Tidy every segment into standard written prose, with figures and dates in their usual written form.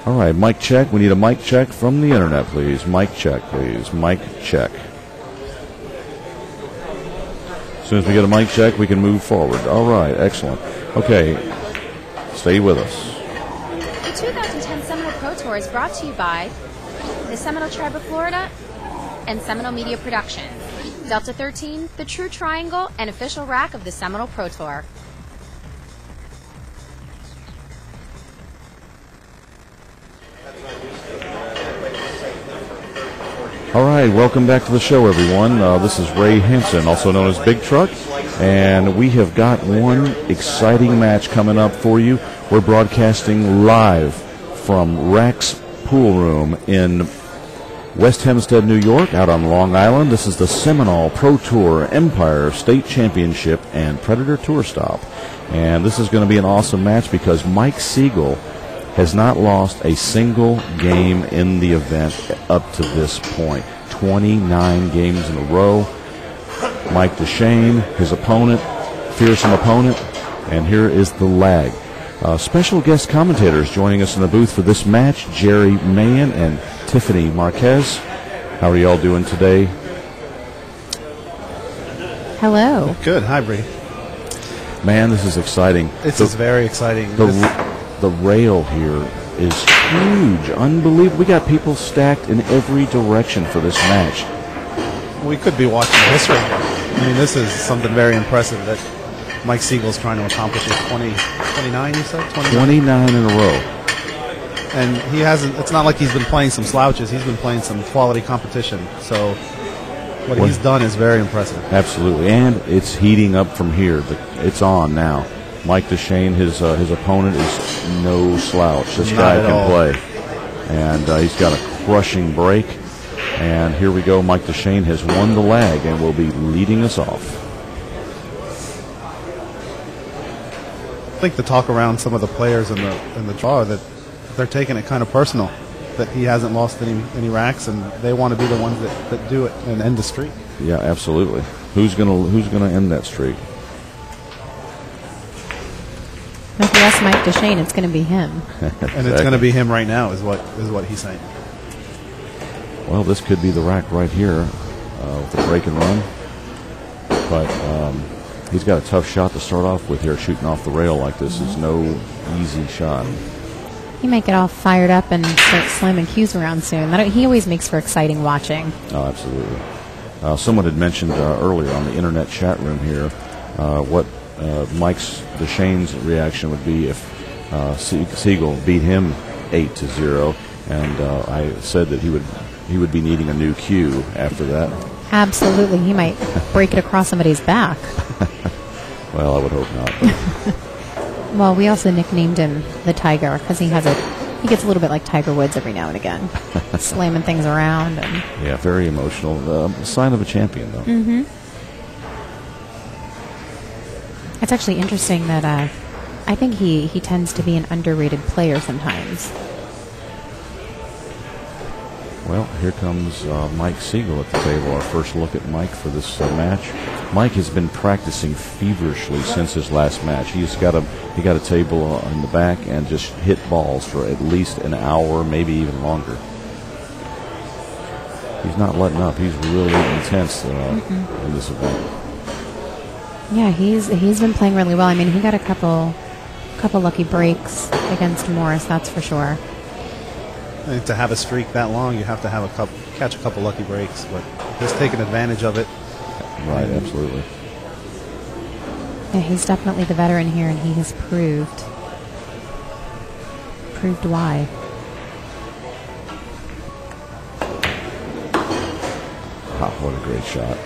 All right, mic check. We need a mic check from the internet, please. Mic check, please. Mic check. As soon as we get a mic check, we can move forward. All right, excellent. Okay, stay with us. The 2010 Seminole Pro Tour is brought to you by the Seminole Tribe of Florida and Seminole Media Productions, Delta 13, the True Triangle, and official rack of the Seminole Pro Tour. All right, welcome back to the show, everyone. This is Ray Henson, also known as Big Truck, and we have got one exciting match coming up for you. We're broadcasting live from Raxx Pool Room in West Hempstead, New York, out on Long Island. This is the Seminole Pro Tour Empire State Championship and Predator Tour Stop. And this is going to be an awesome match because Mike Sigel has not lost a single game in the event up to this point. 29 games in a row. Mike Dechaine, his opponent, fearsome opponent, and here is the lag. Special guest commentators joining us in the booth for this match, Jerry Mahan and Tiffany Marquez. How are y'all doing today? Hello. Good. Hi, Bree. Man, this is exciting. This is very exciting. The rail here is huge. Unbelievable. We got people stacked in every direction for this match. We could be watching history. I mean, this is something very impressive that Mike Siegel's trying to accomplish. 29, you said? 29 in a row. And he hasn't, it's not like he's been playing some slouches. He's been playing some quality competition. So what he's done is very impressive. Absolutely. And it's heating up from here. It's on now. Mike Dechaine, his opponent, is no slouch. This guy can play. And he's got a crushing break. And here we go. Mike Dechaine has won the lag and will be leading us off. I think the talk around some of the players in the draw that they're taking it kind of personal that he hasn't lost any racks, and they want to be the ones that do it and end the streak. Yeah, absolutely. Who's gonna end that streak? If you ask Mike Dechaine, it's going to be him. Exactly. And it's going to be him right now is what he's saying. Well, this could be the rack right here with the break and run. But he's got a tough shot to start off with here. Shooting off the rail like this is no easy shot. He might get all fired up and start slamming cues around soon. He always makes for exciting watching. Oh, absolutely. Someone had mentioned earlier on the internet chat room here what Mike Dechaine's reaction would be if Sigel beat him 8-0, and I said that he would be needing a new cue after that. Absolutely, he might break it across somebody's back. Well, I would hope not. Well, we also nicknamed him the Tiger because he gets a little bit like Tiger Woods every now and again, slamming things around. And yeah, very emotional. Sign of a champion, though. Mm-hmm. It's actually interesting that I think he tends to be an underrated player sometimes. Well, here comes Mike Sigel at the table. Our first look at Mike for this match. Mike has been practicing feverishly since his last match. He got a table in the back and just hit balls for at least an hour, maybe even longer. He's not letting up. He's really intense in this event. Yeah, he's been playing really well. I mean, he got a couple lucky breaks against Morris, that's for sure. And to have a streak that long, you have to have catch a couple lucky breaks, but he's taking advantage of it. Right, absolutely. Yeah, he's definitely the veteran here, and he has proved why. Oh, what a great shot.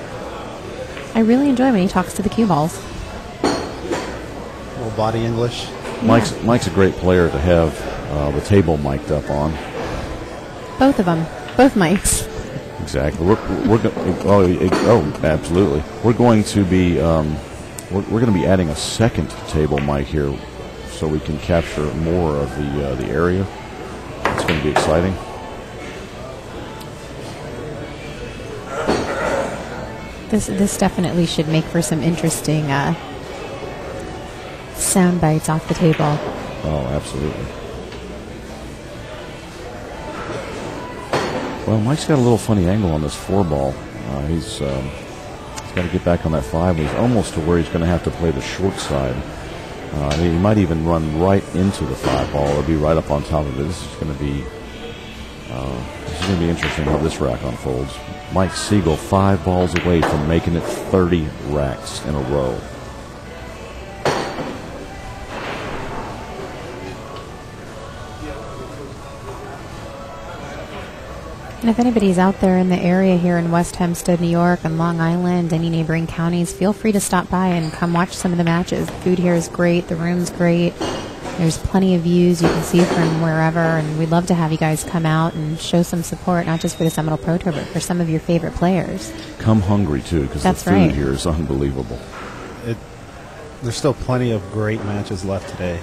I really enjoy when he talks to the cue balls. A little body English. Yeah. Mike's a great player to have the table mic'd up on. Both of them. Both mics. Exactly. Absolutely. We're going to be we're going to be adding a second table mic here, so we can capture more of the area. It's going to be exciting. This definitely should make for some interesting sound bites off the table. Oh, absolutely. Well, Mike's got a little funny angle on this 4-ball. He's got to get back on that 5. He's almost to where he's going to have to play the short side. He might even run right into the 5-ball or be right up on top of it. This is going to be interesting how this rack unfolds. Mike Sigel 5 balls away from making it 30 racks in a row. And if anybody's out there in the area here in West Hempstead, New York, and Long Island, any neighboring counties, feel free to stop by and come watch some of the matches. The food here is great. The room's great. There's plenty of views you can see from wherever, and we'd love to have you guys come out and show some support, not just for the Seminole Pro Tour, but for some of your favorite players. Come hungry, too, because the food here is unbelievable. There's still plenty of great matches left today.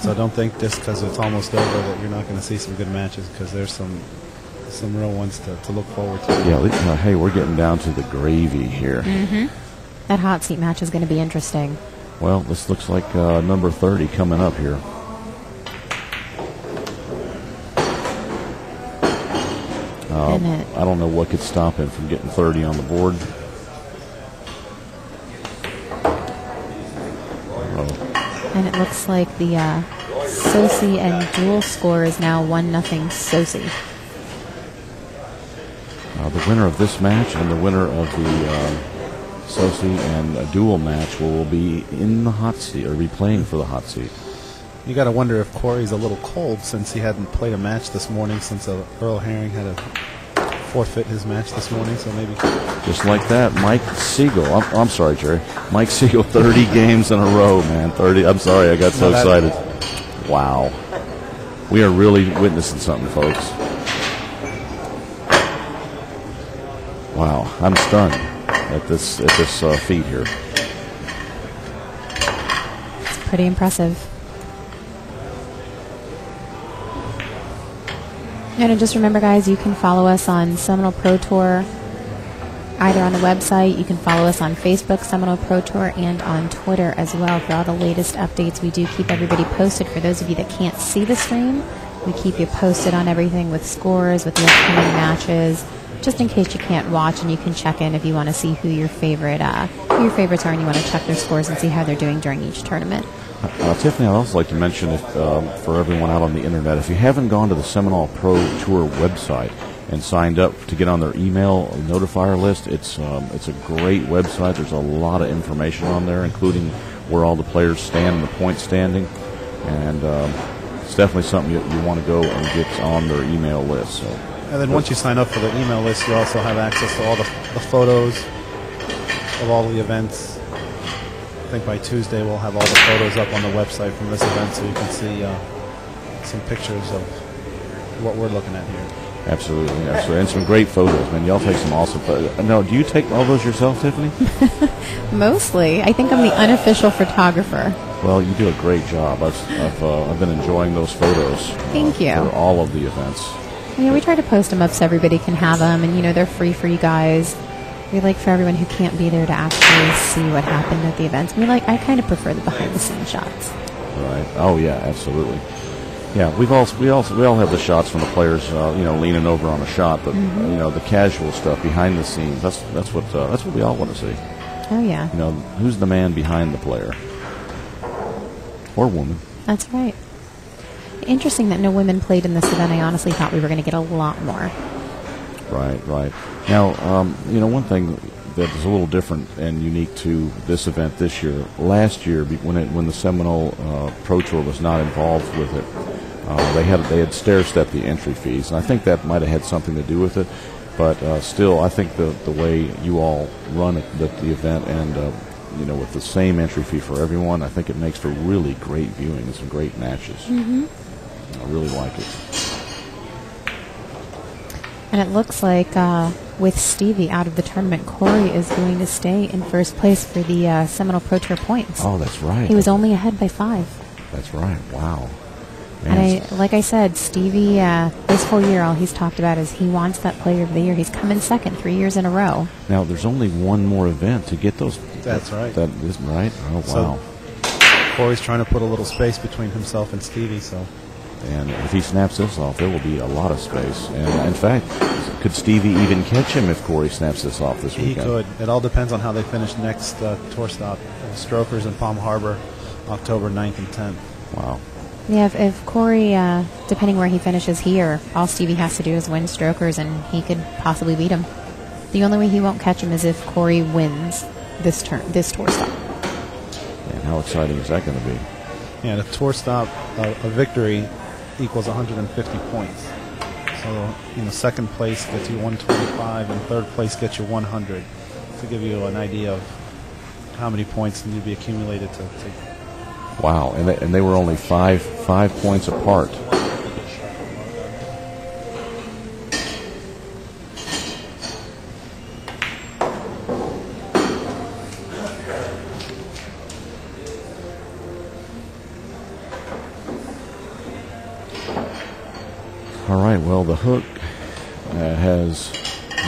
So don't think just because it's almost over that you're not going to see some good matches, because there's some real ones to look forward to. Yeah, hey, we're getting down to the gravy here. That hot seat match is going to be interesting. Well, this looks like number 30 coming up here. I don't know what could stop him from getting 30 on the board. And it looks like the Sosi and Dual score is now 1-0 Sosi. The winner of this match and the winner of the Sosi and Dual match will be in the hot seat, or be playing for the hot seat. You got to wonder if Corey's a little cold since he hadn't played a match this morning, since Earl Herring had to forfeit his match this morning, so maybe. Just like that, Mike Sigel. I'm sorry, Jerry. Mike Sigel, 30 games in a row, man. 30. I'm sorry, I got so excited. Wow. We are really witnessing something, folks. Wow, I'm stunned at this feat here. It's pretty impressive. And just remember, guys, you can follow us on Seminole Pro Tour, either on the website. You can follow us on Facebook, Seminole Pro Tour, and on Twitter as well for all the latest updates. We do keep everybody posted. For those of you that can't see the stream, we keep you posted on everything with scores, with the upcoming matches, just in case you can't watch, and you can check in if you want to see who your favorites are, and you want to check their scores and see how they're doing during each tournament. Tiffany, I'd also like to mention, for everyone out on the internet, if you haven't gone to the Seminole Pro Tour website and signed up to get on their email notifier list, it's a great website. There's a lot of information on there, including where all the players stand in the point standing, and it's definitely something you want to go and get on their email list. So. And then once you sign up for the email list, you also have access to all the photos of all the events. I think by Tuesday we'll have all the photos up on the website from this event, so you can see some pictures of what we're looking at here. Absolutely, and some great photos, man. Y'all take some awesome photos. No, do you take all those yourself, Tiffany? Mostly. I think I'm the unofficial photographer. Well, you do a great job. I've been enjoying those photos. Thank you. For all of the events. Yeah, we try to post them up so everybody can have them, and they're free for you guys. We like for everyone who can't be there to actually see what happened at the events. I kind of prefer the behind-the-scenes shots. Right. Oh yeah, absolutely. Yeah, we all have the shots from the players, leaning over on a shot, but the casual stuff behind the scenes. That's what we all want to see. Oh yeah. Who's the man behind the player or woman? That's right. Interesting that no women played in this event. I honestly thought we were going to get a lot more. Right. Now, one thing that is a little different and unique to this event this year. Last year, when the Seminole Pro Tour was not involved with it, they had stair-stepped the entry fees, and I think that might have had something to do with it. But still, I think the way you all run the event and with the same entry fee for everyone, I think it makes for really great viewing and some great matches. Mm-hmm. I really like it. And it looks like with Stevie out of the tournament, Corey is going to stay in first place for the Seminole Pro Tour points. Oh, that's right. He was only ahead by 5. That's right. Wow. Man. And like I said, Stevie, this whole year, all he's talked about is he wants that Player of the Year. He's come in second 3 years in a row. Now, there's only one more event to get those. That's right. That is right. Oh, wow. So Corey's trying to put a little space between himself and Stevie, so And if he snaps this off, there will be a lot of space. And in fact, could Stevie even catch him if Corey snaps this off this weekend? He could. It all depends on how they finish next tour stop. Strokers in Palm Harbor, October 9th and 10th. Wow. Yeah, if Corey, depending where he finishes here, all Stevie has to do is win Strokers, and he could possibly beat him. The only way he won't catch him is if Corey wins this tour stop. And how exciting is that going to be? Yeah, the tour stop, a victory equals 150 points. So, second place gets you 125, and third place gets you 100. To give you an idea of how many points need to be accumulated to Wow, and they were only five points apart. All right, well, the Hook has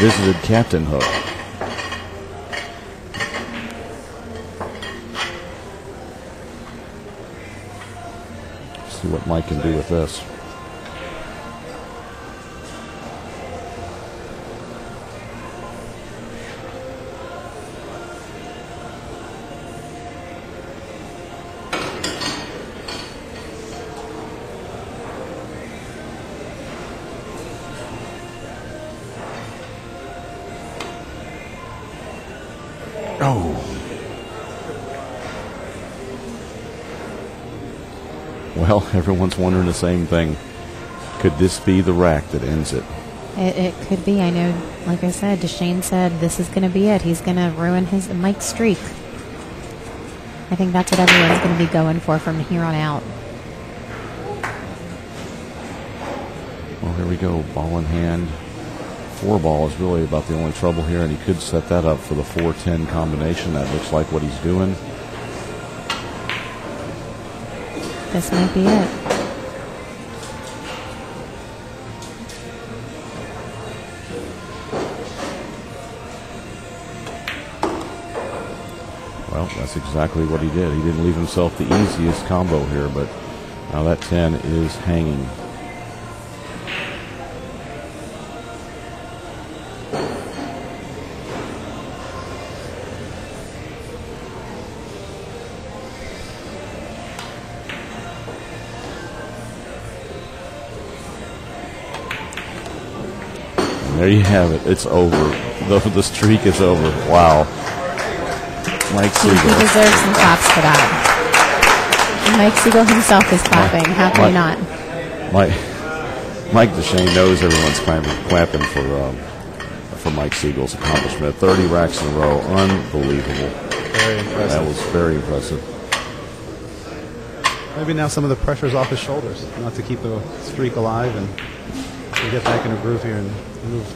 visited Captain Hook. See what Mike can do with this. Oh. Well, everyone's wondering the same thing. Could this be the rack that ends it? It could be. I know, like I said, Dechaine said this is going to be it. He's going to ruin Mike's streak. I think that's what everyone's going to be going for from here on out. Well, here we go. Ball in hand. 4-ball is really about the only trouble here, and he could set that up for the 4-10 combination. That looks like what he's doing. This might be it. Well, that's exactly what he did. He didn't leave himself the easiest combo here, but now that 10 is hanging. There you have it. It's over. The streak is over. Wow. Mike Sigel. He deserves some claps for that. Mike Sigel himself is clapping. How can he not? Mike Dechaine knows everyone's clapping for Mike Siegel's accomplishment. 30 racks in a row. Unbelievable. Very impressive. That was very impressive. Maybe now some of the pressure's off his shoulders, not to keep the streak alive and to get back in a groove here and move.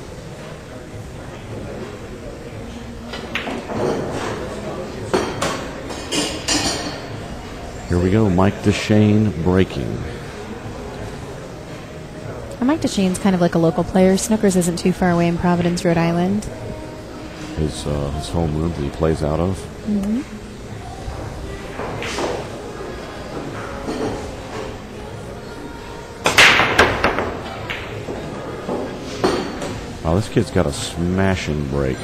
Here we go. Mike Dechaine breaking. Mike Dechaine's kind of like a local player. Snookers isn't too far away in Providence, Rhode Island. His homeroom that he plays out of. Mm-hmm. Oh, this kid's got a smashing break.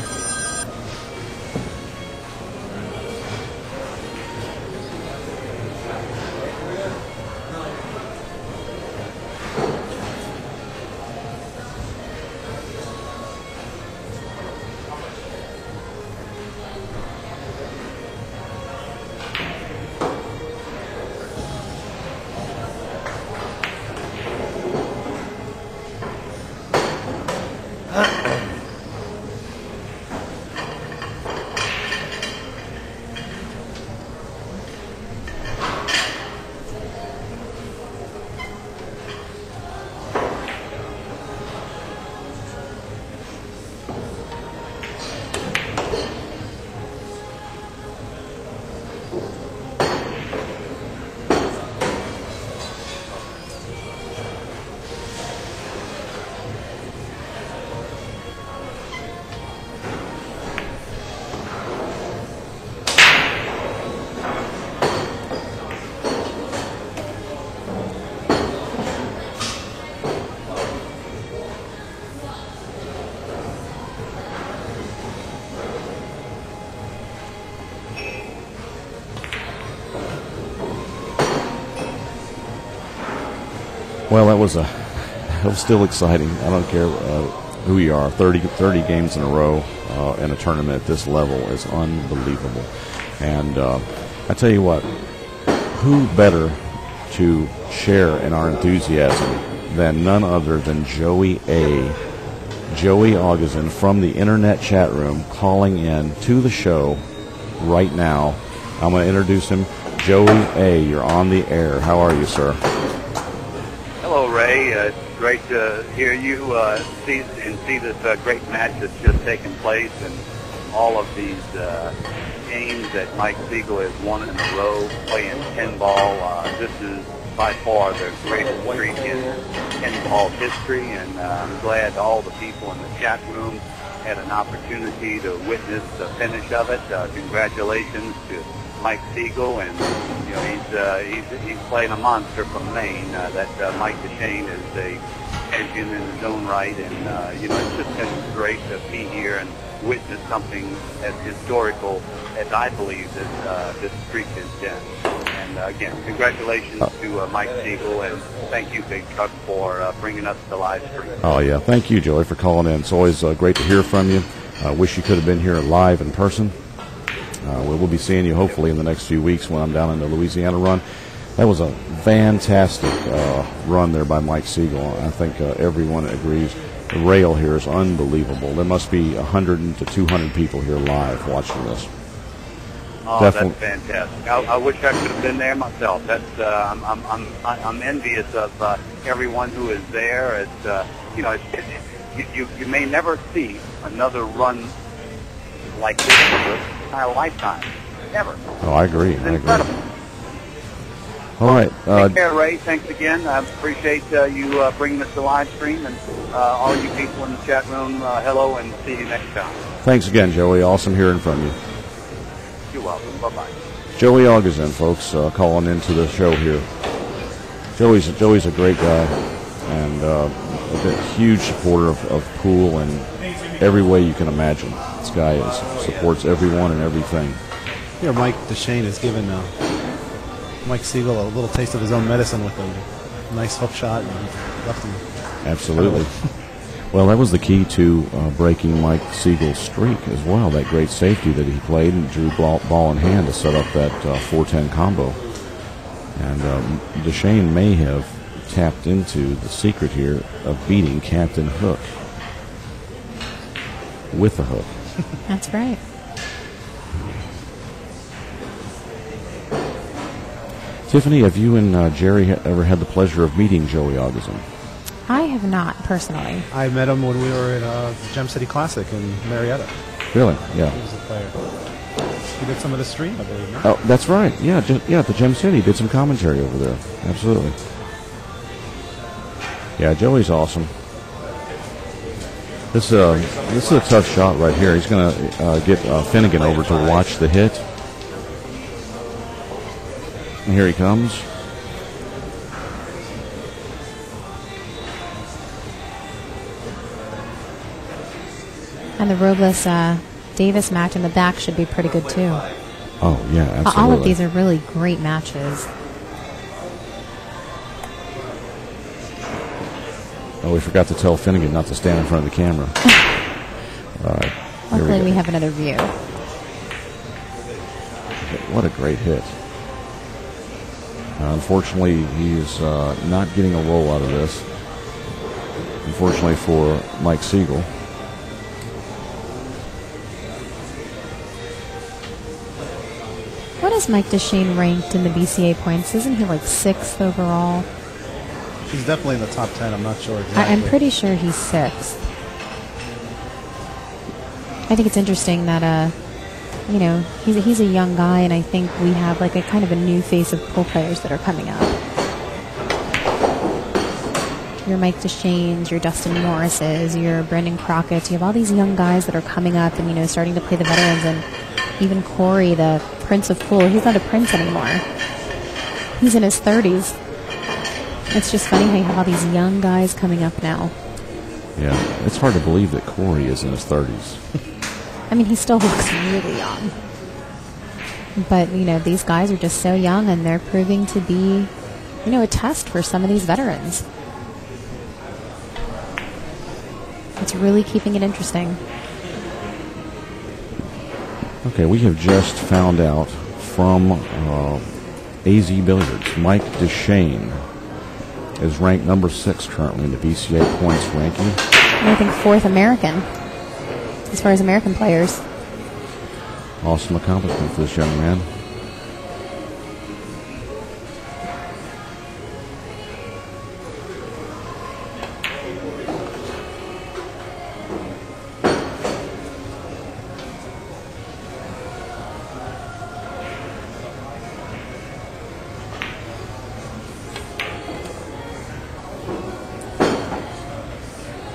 Well, that was still exciting. I don't care who you are. 30 games in a row in a tournament at this level is unbelievable. And I tell you what, who better to share in our enthusiasm than none other than Joey Augustin from the internet chat room calling in to the show right now. I'm going to introduce him. Joey A., you're on the air. How are you, sir? Hello, Ray. It's great to hear you see this great match that's just taken place, and all of these games that Mike Sigel has won in a row playing pinball. This is by far the greatest streak in pinball history, and I'm glad all the people in the chat room had an opportunity to witness the finish of it. Congratulations to Mike Sigel, and he's playing a monster from Maine. That Mike Dechaine is a champion in his own right, and it's just been great to be here and witness something as historical as I believe this streak has been. And again, congratulations to Mike Sigel, and thank you, Big Truck, for bringing us the live stream. Oh, yeah. Thank you, Joey, for calling in. It's always great to hear from you. I wish you could have been here live in person. We'll be seeing you hopefully in the next few weeks when I'm down in the Louisiana run. That was a fantastic run there by Mike Sigel. I think everyone agrees. The rail here is unbelievable. There must be 100 to 200 people here live watching this. Oh, That's fantastic! I wish I could have been there myself. That's I'm envious of everyone who is there. It's you may never see another run like this in your entire lifetime. Never. Oh, I agree. It's incredible. All right. Take care, Ray. Thanks again. I appreciate you bringing us the live stream, and all you people in the chat room, hello, and see you next time. Thanks again, Joey. Awesome hearing from you. You're welcome. Bye-bye. Joey Augustin, folks, calling into the show here. Joey's a great guy, and a huge supporter of pool in every way you can imagine. This guy supports everyone and everything. Here, Mike Dechaine has given Mike Sigel a little taste of his own medicine with a nice hook shot and left him. Absolutely. Well, that was the key to breaking Mike Siegel's streak as well, that great safety that he played and drew ball in hand to set up that 4-10 combo. And Dechaine may have tapped into the secret here of beating Captain Hook with a hook. That's right. Tiffany, have you and Jerry ever had the pleasure of meeting Joey Augustin? I have not, personally. I met him when we were at the Gem City Classic in Marietta. Really? Yeah. He was a player. He did some of the stream, I believe. No? Oh, that's right. Yeah, at the Gem City, did some commentary over there. Absolutely. Yeah, Joey's awesome. This is a tough shot right here. He's going to get Finnegan over to watch the hit. And here he comes. And the Robles-Davis match in the back should be pretty good, too. Oh, yeah, absolutely. All of these are really great matches. Oh, we forgot to tell Finnegan not to stand in front of the camera. All right. Hopefully we have another view. What a great hit. Unfortunately, he's not getting a roll out of this. Unfortunately for Mike Sigel. What is Mike Dechaine ranked in the BCA points? Isn't he like 6th overall? He's definitely in the top 10. I'm not sure exactly. I'm pretty sure he's 6th. I think it's interesting that, he's a young guy, and I think we have like a kind of a new face of pool players that are coming up. Your Mike Dechaines, your Dustin Morrises, your Brendan Crockett's. You have all these young guys that are coming up and, starting to play the veterans, and even Corey, the Prince of Pool. He's not a prince anymore. He's in his 30s. It's just funny how you have all these young guys coming up now. Yeah, it's hard to believe that Corey is in his 30s. I mean, he still looks really young. But, these guys are just so young, and they're proving to be, a test for some of these veterans. It's really keeping it interesting. Okay, we have just found out from AZ Billiards, Mike Dechaine is ranked number 6 currently in the BCA points ranking. And I think 4th American, as far as American players. Awesome accomplishment for this young man.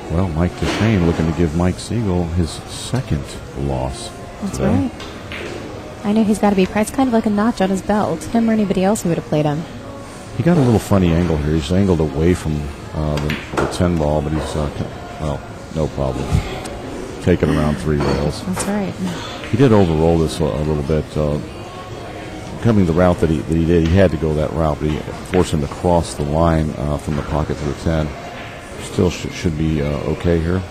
Well, Mike Dechaine looking to give Mike Sigel his 2nd loss. That's today. right. I know he's got to be priced kind of like a notch on his belt. Him or anybody else who would have played him. He got a little funny angle here. He's angled away from the 10 ball, but he's, well, no problem. Taking around 3 rails. That's right. He did overroll this a little bit. Coming the route that he did, he had to go that route, but he forced him to cross the line from the pocket to the 10. Still should be okay here.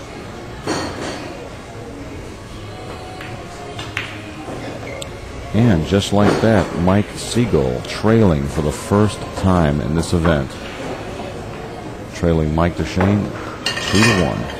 And just like that, Mike Sigel trailing for the first time in this event. Trailing Mike Dechaine 2-1.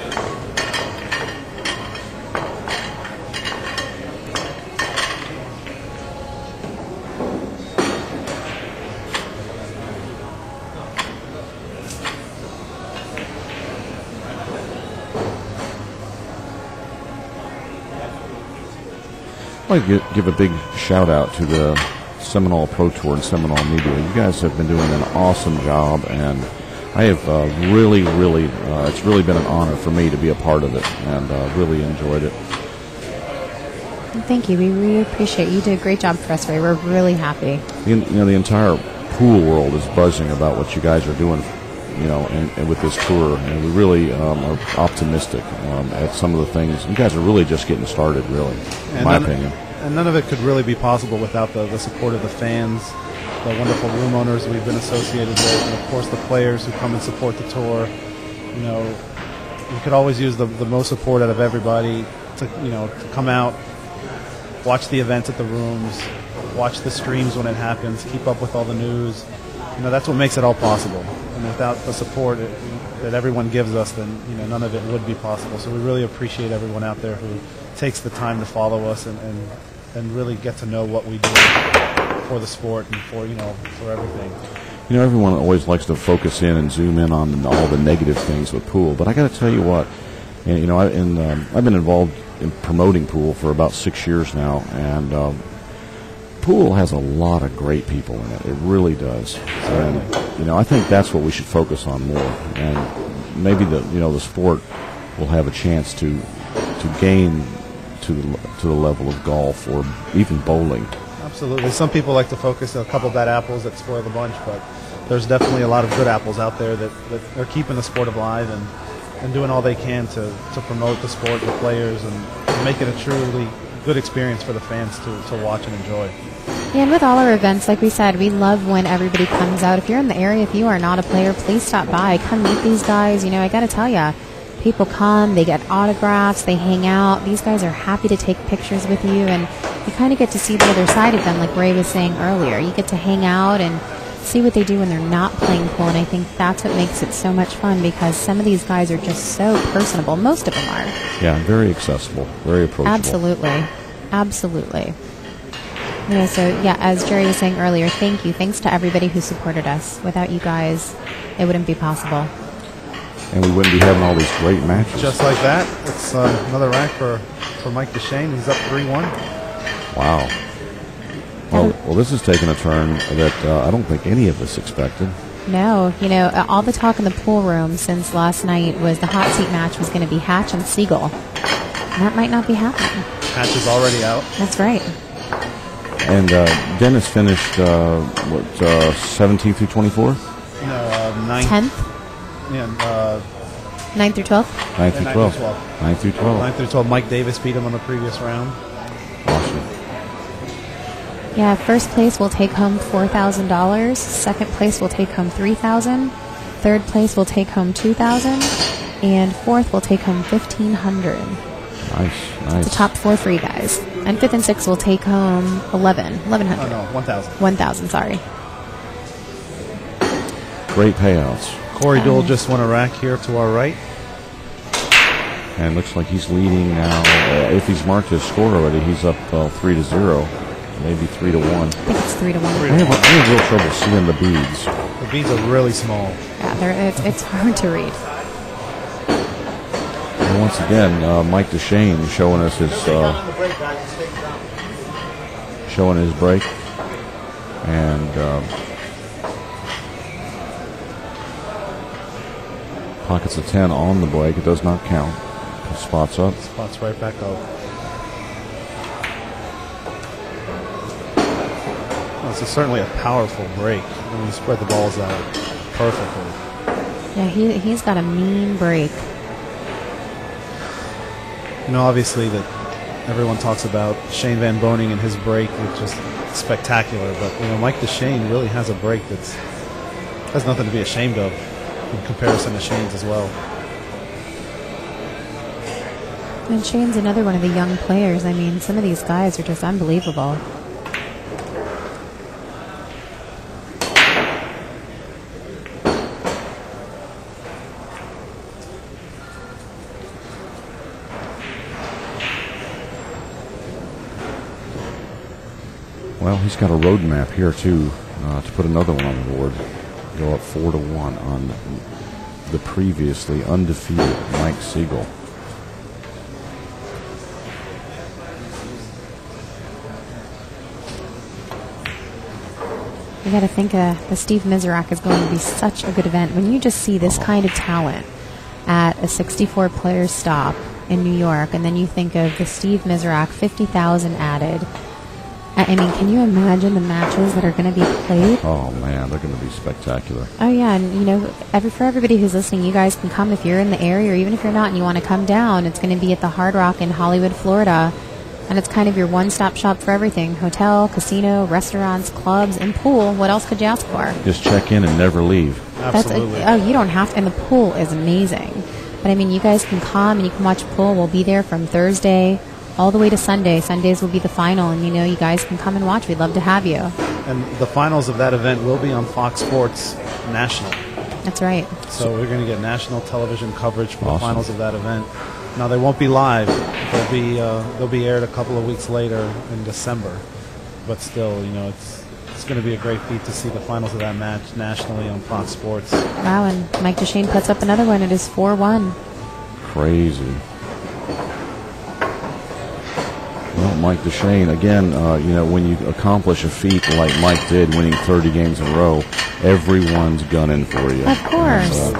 I'd like to give a big shout out to the Seminole Pro Tour and Seminole Media. You guys have been doing an awesome job, and I have really, it's really been an honor for me to be a part of it, and really enjoyed it. Thank you. We really appreciate it. You did a great job for us, Ray. We're really happy. The entire pool world is buzzing about what you guys are doing, and with this tour, and we really are optimistic at some of the things. You guys are really just getting started, really, in my opinion. And none of it could really be possible without the support of the fans, the wonderful room owners we've been associated with, and of course the players who come and support the tour. We could always use the most support out of everybody to come out, watch the events at the rooms, watch the streams when it happens, keep up with all the news. That's what makes it all possible. And without the support that everyone gives us, then none of it would be possible. So we really appreciate everyone out there who takes the time to follow us and really get to know what we do for the sport and for everything. Everyone always likes to focus in and zoom in on all the negative things with pool, but I got to tell you what, I've been involved in promoting pool for about 6 years now, and pool has a lot of great people in it. It really does. And I think that's what we should focus on more. And maybe the sport will have a chance to gain to the level of golf or even bowling. Absolutely. Some people like to focus on a couple bad apples that spoil the bunch, but there's definitely a lot of good apples out there that are keeping the sport alive and doing all they can to promote the sport, the players, and make it a truly good experience for the fans to watch and enjoy. Yeah, and with all our events, like we said, we love when everybody comes out. If you're in the area, if you are not a player, please stop by. Come meet these guys. I got to tell you, people come, they get autographs, they hang out. These guys are happy to take pictures with you, and you kind of get to see the other side of them, like Ray was saying earlier. You get to hang out and see what they do when they're not playing pool, and I think that's what makes it so much fun, because some of these guys are just so personable. Most of them are. Yeah, very accessible, very approachable. Absolutely. As Jerry was saying earlier, thank you. Thanks to everybody who supported us. Without you guys, it wouldn't be possible. And we wouldn't be having all these great matches. Just like that, it's another rack for Mike Dechaine. He's up 3-1. Wow. Well, this is taking a turn that I don't think any of us expected. No, all the talk in the pool room since last night was the hot seat match was going to be Hatch and Sigel. And that might not be happening. Hatch is already out. That's right. And Dennis finished, 17 through 24? No, 9th. 10th? Yeah, 9th through 12th? 9th through 12. 9th through 12. 9th through 12. Mike Davis beat him on the previous round. Awesome. Yeah, first place will take home $4,000. Second place will take home $3,000. Third place will take home $2,000. And fourth will take home $1,500. Nice. The top 4 for you guys. And fifth and sixth will take home $1,100. Oh, no, 1,000. 1,000, sorry. Great payouts. Corey Dole just won a rack here to our right. And looks like he's leading now. If he's marked his score already, he's up 3-0, maybe 3-1. I think it's 3-1. I have real trouble seeing the beads. The beads are really small. Yeah, it's hard to read. And once again, Mike Dechaine showing us his break, and pockets of 10 on the break. It does not count. Spots up. Spots right back up. Well, this is certainly a powerful break. I mean, you spread the balls out perfectly. Yeah, he's got a mean break. You know, obviously that everyone talks about Shane Van Boning and his break, which is spectacular. But you know, Mike Dechaine really has a break has nothing to be ashamed of in comparison to Shane's as well. And Shane's another one of the young players. I mean, some of these guys are just unbelievable. Well, he's got a roadmap here, too, to put another one on the board. Go up 4-1 on the previously undefeated Mike Sigel. You got to think the Steve Miserak is going to be such a good event. When you just see this kind of talent at a 64-player stop in New York, and then you think of the Steve Miserak 50,000 added. I mean, can you imagine the matches that are going to be played? Oh, man, they're going to be spectacular. Oh, yeah, and, you know, for everybody who's listening, you guys can come if you're in the area, or even if you're not and you want to come down. It's going to be at the Hard Rock in Hollywood, Florida, and it's kind of your one-stop shop for everything. Hotel, casino, restaurants, clubs, and pool. What else could you ask for? Just check in and never leave. Absolutely. You don't have to, and the pool is amazing. But, I mean, you guys can come and you can watch pool. We'll be there from Thursday all the way to Sunday. Sundays will be the final, and, you know, you guys can come and watch. We'd love to have you. And the finals of that event will be on Fox Sports National. That's right. So we're going to get national television coverage for the Awesome. finals of that event. Now, they won't be live. They'll be aired a couple of weeks later in December. But still, you know, it's going to be a great feat to see the finals of that match nationally on Fox Sports. Wow, and Mike Dechaine puts up another one. It is 4-1. Crazy. Well, Mike Dechaine, again, you know, when you accomplish a feat like Mike did, winning 30 games in a row, everyone's gunning for you. Of course.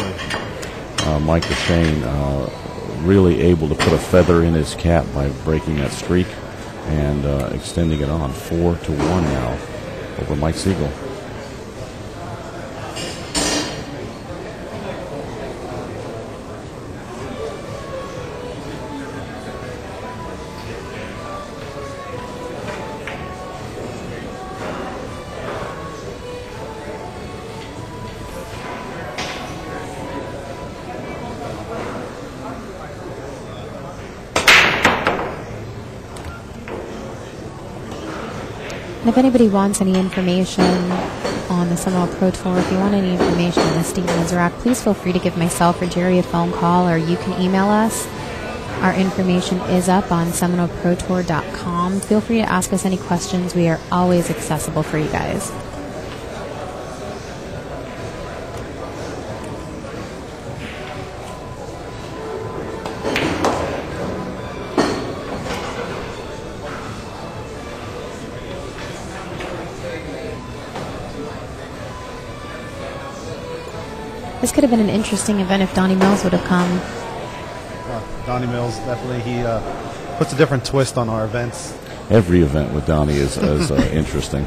And, Mike Dechaine really able to put a feather in his cap by breaking that streak and extending it on 4-1 now over Mike Sigel. And if anybody wants any information on the Seminole Pro Tour, if you want any information on the Steve Miserak, please feel free to give myself or Jerry a phone call, or you can email us. Our information is up on SeminoleProTour.com. Feel free to ask us any questions. We are always accessible for you guys. This could have been an interesting event if Donnie Mills would have come. Donnie Mills, definitely, he puts a different twist on our events. Every event with Donnie is interesting.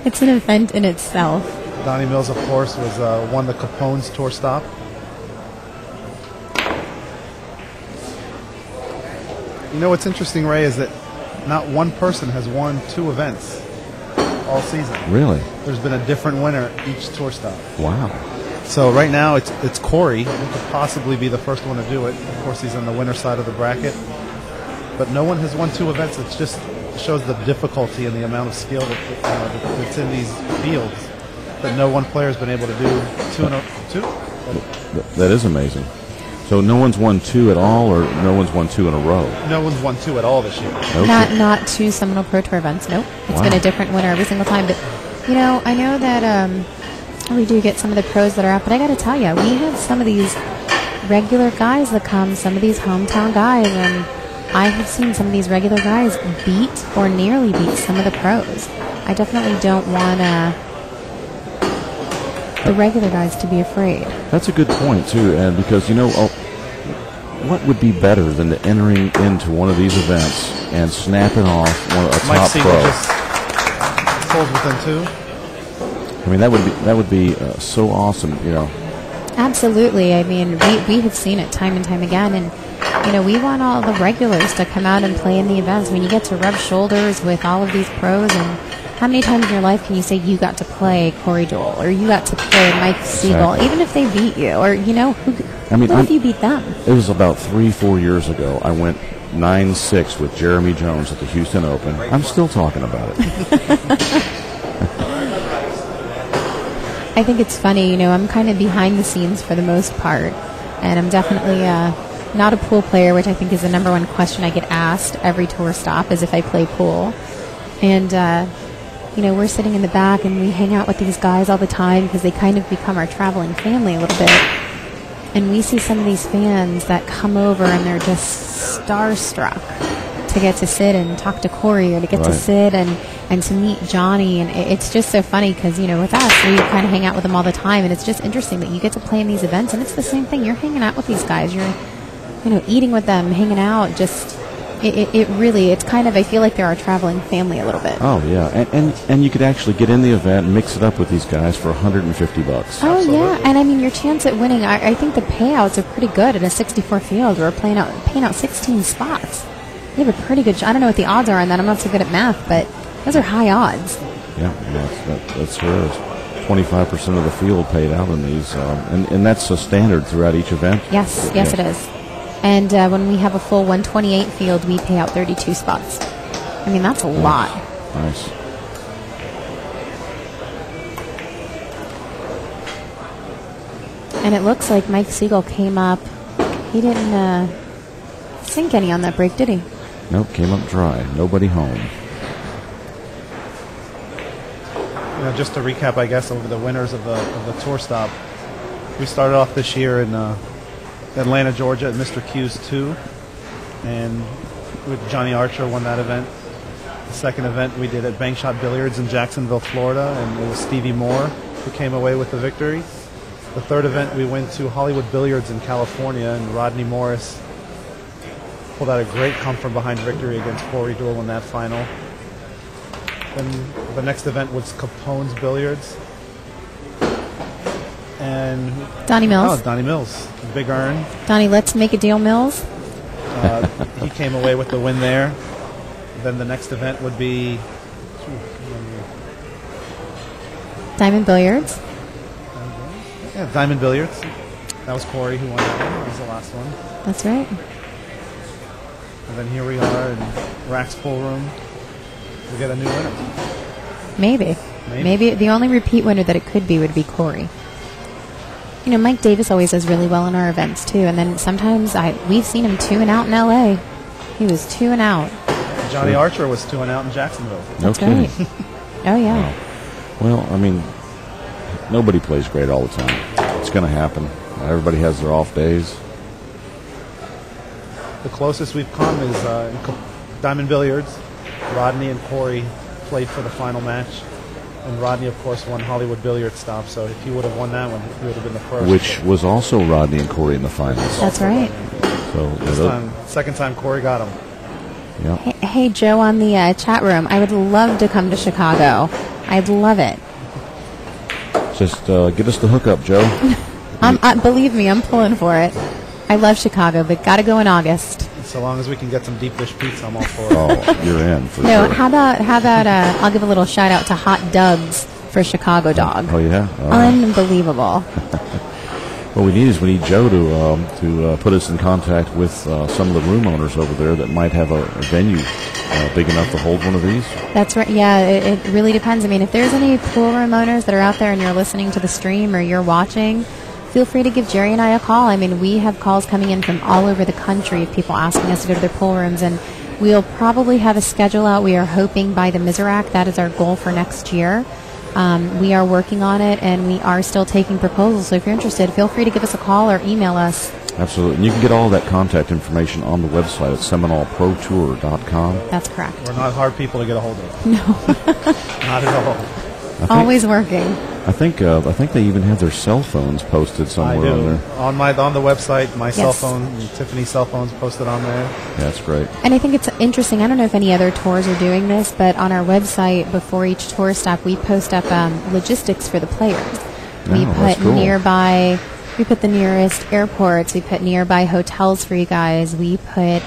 It's an event in itself. Donnie Mills, of course, won the Capone's Tour stop. You know what's interesting, Ray, is that not one person has won 2 events all season. Really? There's been a different winner each tour stop. Wow. So right now it's Corey who could possibly be the first one to do it. Of course, he's on the winner side of the bracket. But no one has won 2 events. It just shows the difficulty and the amount of skill that's in these fields that no one player has been able to do 2 in a 2. That is amazing. So no one's won 2 at all, or no one's won 2 in a row? No one's won 2 at all this year. Okay. Not 2 Seminole Pro Tour events. Nope. It's Wow. been a different winner every single time. But I know that we do get some of the pros that are out, but I got to tell you, we have some of these regular guys that come, some of these hometown guys, and I have seen some of these regular guys beat or nearly beat some of the pros. I definitely don't want the regular guys to be afraid. That's a good point, too, and because, what would be better than to entering into one of these events and snapping off a Mike top Sigel pro? just falls within 2. I mean, that would be so awesome, Absolutely. I mean, we have seen it time and time again, and we want all the regulars to come out and play in the events. I mean, you get to rub shoulders with all of these pros, and how many times in your life can you say you got to play Corey Dole, or you got to play Mike Sigel, Exactly. even if they beat you, or who if you beat them? It was about 3-4 years ago. I went 9-6 with Jeremy Jones at the Houston Open. I'm still talking about it. I think it's funny, I'm kind of behind the scenes for the most part, and I'm definitely not a pool player, which I think is the number one question I get asked every tour stop, is if I play pool. And, we're sitting in the back and we hang out with these guys all the time because they kind of become our traveling family a little bit. And we see some of these fans that come over and they're just starstruck to get to sit and talk to Corey, or to get to sit and to meet Johnny. And it's just so funny because, with us, we kind of hang out with them all the time. And it's just interesting that you get to play in these events. And it's the same thing. You're hanging out with these guys. You're, eating with them, hanging out. Just, it really, it's kind of, I feel like they're our traveling family a little bit. Oh, yeah. And you could actually get in the event and mix it up with these guys for $150. Oh, absolutely. Yeah. And I mean, your chance at winning, I think the payouts are pretty good in a 64 field. We're paying out 16 spots. You have a pretty good I don't know what the odds are on that. I'm not so good at math, but those are high odds. Yeah, that's true. 25% of the field paid out in these, and that's a standard throughout each event. Yes, it is. And when we have a full 128 field, we pay out 32 spots. I mean, that's a lot. Nice. And it looks like Mike Sigel came up. He didn't sink any on that break, did he? Nope, came up dry. Nobody home. Just to recap, I guess, over the winners of the tour stop. We started off this year in Atlanta, Georgia at Mr. Q's 2. And with Johnny Archer won that event. The second event we did at Bank Shot Billiards in Jacksonville, Florida, and it was Stevie Moore who came away with the victory. The third event we went to Hollywood Billiards in California, and Rodney Morris pulled out a great come from behind victory against Corey Dole in that final. Then the next event was Capone's Billiards. And Donnie Mills. Oh, Donnie Mills. Big earn. Donnie, let's make a deal, Mills. He came away with the win there. Then the next event would be Diamond Billiards. Yeah, Diamond Billiards. That was Corey who won that one. That was the last one. That's right. And then here we are in Raxx Pool Room. We get a new winner. Maybe the only repeat winner that it could be would be Corey. Mike Davis always does really well in our events too, and then sometimes we've seen him 2 and out in LA. He was 2 and out. Johnny Archer was 2 and out in Jacksonville. No kidding. Right. Oh yeah. Wow. Well, I mean, nobody plays great all the time. It's going to happen. Everybody has their off days. The closest we've come is in Diamond Billiards. Rodney and Corey played for the final match. And Rodney, of course, won Hollywood Billiard Stop. So if he would have won that one, he would have been the first. Which was also Rodney and Corey in the finals. That's right. So This time, second time Corey got him. Yeah. Hey, Joe on the chat room, I would love to come to Chicago. I'd love it. Just get us the hookup, Joe. Believe me, I'm pulling for it. I love Chicago, but got to go in August. So long as we can get some deep dish pizza, I'm all for it. Oh, you're in for No, sure. how about I'll give a little shout out to Hot Doug's for Chicago Dog. Oh, yeah? Unbelievable. What we need Joe to put us in contact with some of the room owners over there that might have a venue big enough to hold one of these. That's right. Yeah, it really depends. I mean, if there's any pool room owners that are out there and you're listening to the stream or you're watching, feel free to give Jerry and I a call. I mean, we have calls coming in from all over the country of people asking us to go to their pool rooms, and we'll probably have a schedule out. We are hoping by the Mizrack. That is our goal for next year. We are working on it, and we are still taking proposals. So if you're interested, feel free to give us a call or email us. Absolutely. And you can get all that contact information on the website at SeminolProTour.com. That's correct. We're not hard people to get a hold of. No. Not at all. Always working. I think they even have their cell phones posted somewhere I do. on there. On the website, my cell Yes. phone, and Tiffany's cell phone's posted on there. Yeah, that's great. And I think it's interesting. I don't know if any other tours are doing this, but on our website, before each tour stop, we post up logistics for the players. We that's put cool. we put the nearest airports. We put nearby hotels for you guys. We put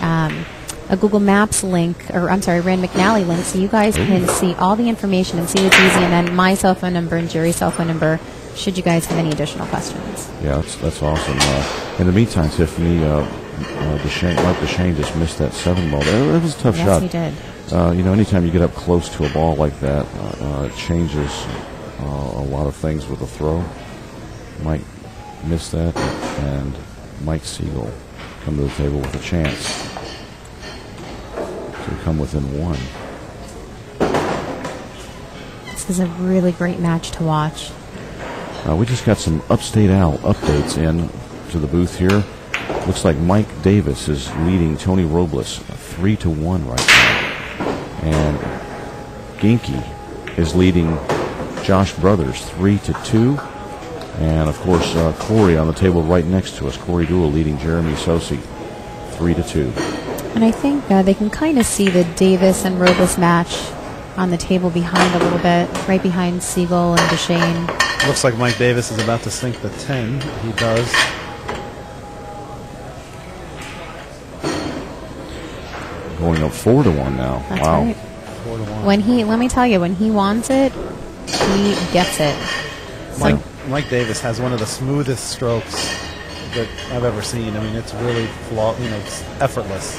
a Google Maps link, Rand McNally link, so you guys can see all the information and see what's easy. And then my cell phone number and Jerry's cell phone number, should you guys have any additional questions. Yeah, that's awesome. In the meantime, Tiffany, Dechaine just missed that 7 ball. That was a tough shot. Yes, he did. Anytime you get up close to a ball like that, it changes a lot of things with the throw. Mike missed that, and Mike Sigel come to the table with a chance to come within 1. This is a really great match to watch. We just got some Upstate Al updates in to the booth here. Looks like Mike Davis is leading Tony Robles 3-1 right now. And Ginky is leading Josh Brothers 3-2. And, of course, Corey on the table right next to us. Corey Duell leading Jeremy Sosi 3-2. And I think they can kind of see the Davis and Robles match on the table behind a little bit, right behind Sigel and Dechaine. Looks like Mike Davis is about to sink the 10. He does. Going up 4-1 now. That's wow. right. 4-1. Let me tell you, when he wants it, he gets it. Mike Davis has one of the smoothest strokes that I've ever seen. I mean, it's really it's effortless.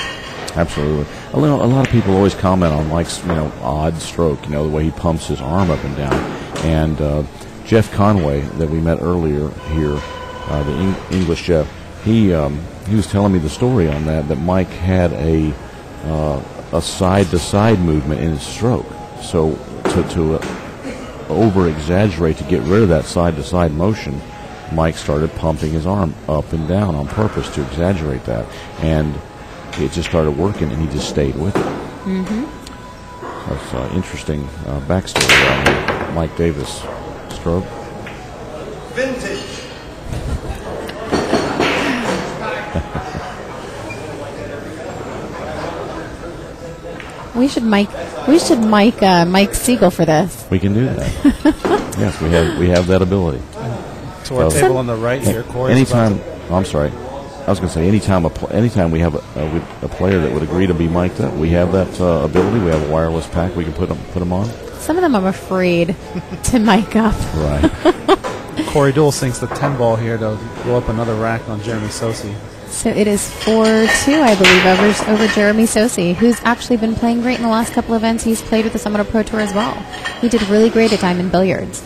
Absolutely. A lot of people always comment on Mike's, odd stroke, the way he pumps his arm up and down. And Jeff Conway, that we met earlier here, the English Jeff, he was telling me the story on that Mike had a side-to-side movement in his stroke. So to over-exaggerate, to get rid of that side-to-side motion, Mike started pumping his arm up and down on purpose to exaggerate that. And it just started working, and he just stayed with it. Mm-hmm. That's interesting backstory on Mike Davis' stroke. Vintage. We should mic Mike Sigel for this. We can do that. Yes, we have that ability. To our table on the right here, Corey. Anytime, I'm sorry. I was going to say, anytime we have a player that would agree to be mic'd up, we have that ability. We have a wireless pack. We can put them on. Some of them I'm afraid to mic up. Right. Corey Duell sinks the 10 ball here to go up another rack on Jeremy Sosi. So it is 4-2, I believe, over Jeremy Sosi, who's actually been playing great in the last couple of events. He's played with the Seminole Pro Tour as well. He did really great at Diamond Billiards.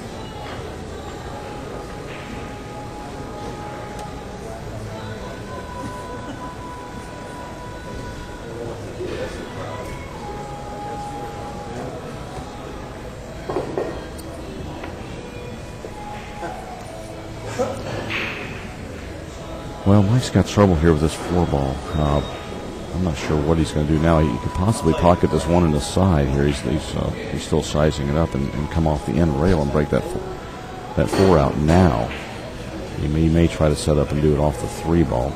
Well, Mike's got trouble here with this 4-ball. I'm not sure what he's going to do now. He could possibly pocket this one in the side here. He's still sizing it up and come off the end rail and break that 4 out now. He may try to set up and do it off the 3-ball.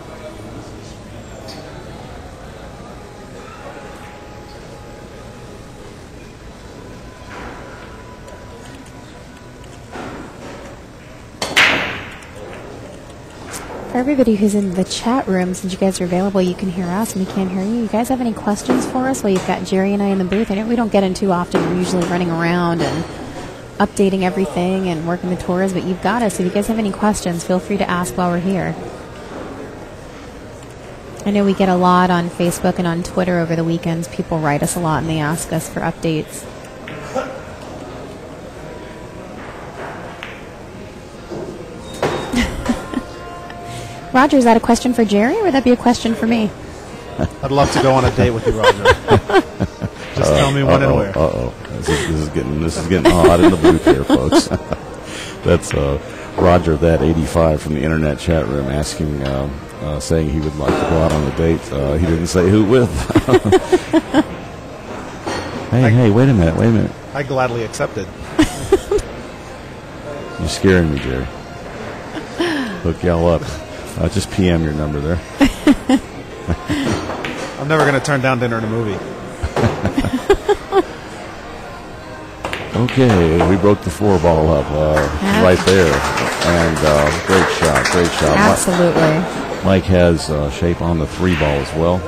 For everybody who's in the chat room, since you guys are available, you can hear us and we can't hear you. You guys have any questions for us while you've got Jerry and I in the booth? I know we don't get in too often. We're usually running around and updating everything and working the tours, but you've got us. If you guys have any questions, feel free to ask while we're here. I know we get a lot on Facebook and on Twitter over the weekends. People write us a lot and they ask us for updates. Roger, is that a question for Jerry, or would that be a question for me? I'd love to go on a date with you, Roger. Just tell me when and where. This is getting hot in the booth here, folks. That's Roger, that 85 from the internet chat room, asking, saying he would like to go out on a date. He didn't say who with. Hey, wait a minute. I gladly accepted. You're scaring me, Jerry. Hook y'all up. Just PM your number there. I'm never going to turn down dinner in a movie. Okay, we broke the 4-ball up right there. And great shot. Absolutely. Mike has shape on the 3-ball as well.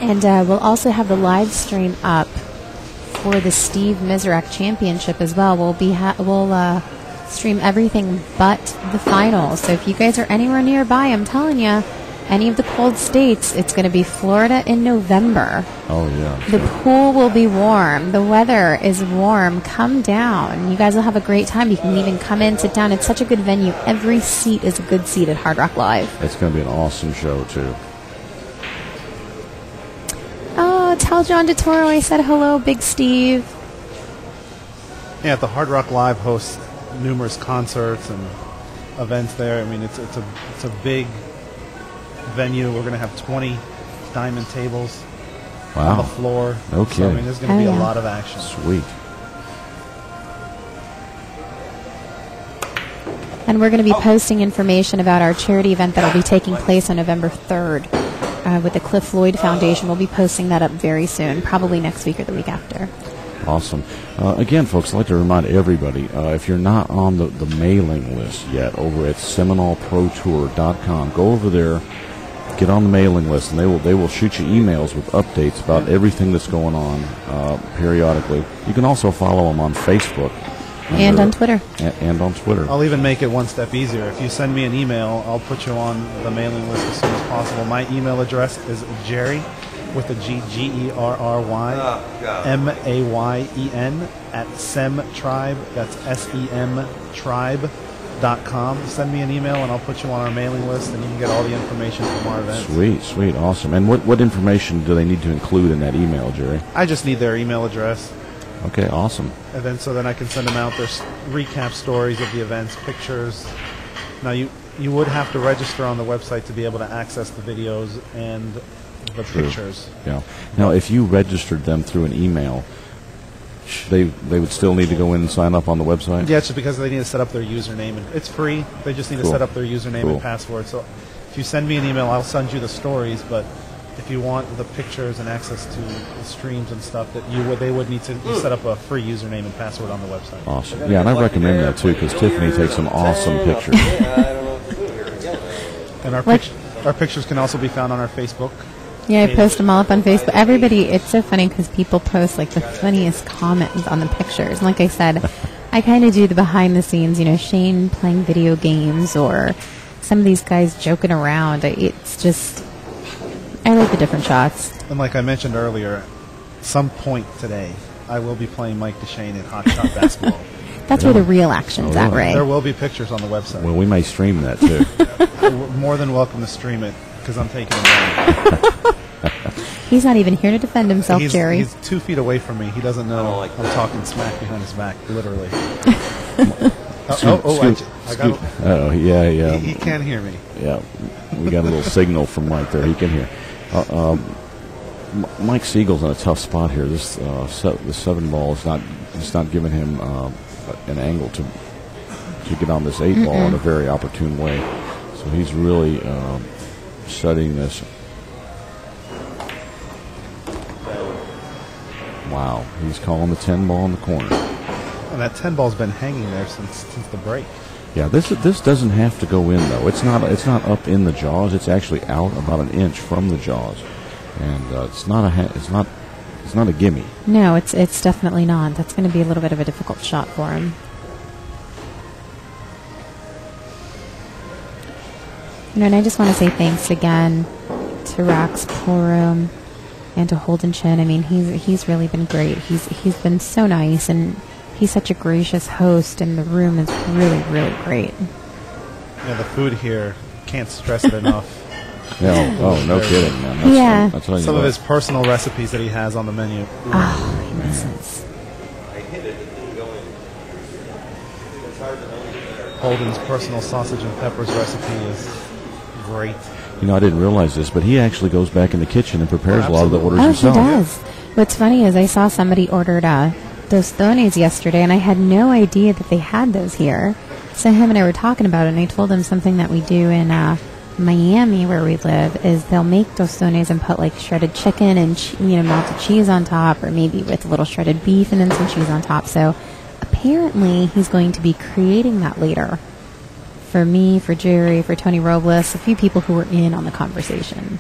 And we'll also have the live stream up for the Steve Miserak Championship as well. We'll stream everything but the finals. So if you guys are anywhere nearby, I'm telling you, any of the cold states, it's going to be Florida in November. Oh, yeah. The pool will be warm. The weather is warm. Come down. You guys will have a great time. You can even come in, sit down. It's such a good venue. Every seat is a good seat at Hard Rock Live. It's going to be an awesome show, too. Tell John DeToro I said hello, Big Steve. Yeah, the Hard Rock Live hosts numerous concerts and events there. I mean, it's a big venue. We're going to have 20 diamond tables on the floor. Okay. So, I mean, there's going to be a lot of action. Sweet. And we're going to be posting information about our charity event that will be taking place on November 3rd. With the Cliff Floyd Foundation. We'll be posting that up very soon, probably next week or the week after. Awesome. Again, folks, I'd like to remind everybody, if you're not on the mailing list yet over at SeminoleProTour.com, go over there, get on the mailing list, and they will shoot you emails with updates about everything that's going on periodically. You can also follow them on Facebook. And on Twitter. And on Twitter. I'll even make it one step easier. If you send me an email, I'll put you on the mailing list as soon as possible. My email address is Jerry, with a G, Gerry, Mayen, at SemTribe, that's SEM Tribe.com. Send me an email and I'll put you on our mailing list and you can get all the information from our events. Sweet, awesome. And what information do they need to include in that email, Jerry? I just need their email address. Okay, awesome. And then I can send them out their recap stories of the events, pictures. Now you would have to register on the website to be able to access the videos and the pictures. Yeah. Now, if you registered them through an email, they would still need to go in and sign up on the website? Yeah, it's just because they need to set up their username. And it's free. They just need to set up their username and password. So if you send me an email, I'll send you the stories, but if you want the pictures and access to the streams and stuff, they would need to set up a free username and password on the website. Awesome. Yeah, and I recommend that too because Tiffany takes some awesome pictures. And our pictures can also be found on our Facebook. Yeah, I post them all up on Facebook. Everybody, it's so funny because people post like the funniest comments on the pictures. And like I said, I kind of do the behind the scenes, Shane playing video games or some of these guys joking around. It's just, I like the different shots. And like I mentioned earlier, some point today, I will be playing Mike Dechaine in Hot Shot Basketball. That's where the real action's at, Ray. There will be pictures on the website. Well, we may stream that too. You're more than welcome to stream it because I'm taking him down. He's not even here to defend himself, Jerry. He's 2 feet away from me. He doesn't know I'm talking smack behind his back, literally. Yeah. He can't hear me. Yeah, we got a little signal from Mike there. He can hear. Mike Siegel's in a tough spot here. The 7-ball is not giving him an angle to get on this 8-ball in a very opportune way. So he's really studying this. Wow, he's calling the 10 ball in the corner. And that 10 ball's been hanging there since the break. Yeah, this doesn't have to go in though. It's not up in the jaws. It's actually out about an inch from the jaws, and it's not a gimme. No, it's definitely not. That's going to be a little bit of a difficult shot for him. And I just want to say thanks again to Raxx Forum and to Holden Chin. I mean, he's really been great. He's been so nice, and he's such a gracious host, and the room is really, really great. Yeah, the food here, can't stress it enough. Yeah, no kidding, man. That's some of his personal recipes that he has on the menu. Oh, he listens. Holden's personal sausage and peppers recipe is great. You know, I didn't realize this, but he actually goes back in the kitchen and prepares a lot of the orders Oh, himself. he does. What's funny is I saw somebody ordered tostones yesterday, and I had no idea that they had those here. So him and I were talking about it, and I told him something that we do in Miami, where we live, is they'll make tostones and put like shredded chicken and melted cheese on top, or maybe with a little shredded beef and then some cheese on top. So apparently he's going to be creating that later for me, for Jerry, for Tony Robles, a few people who were in on the conversation.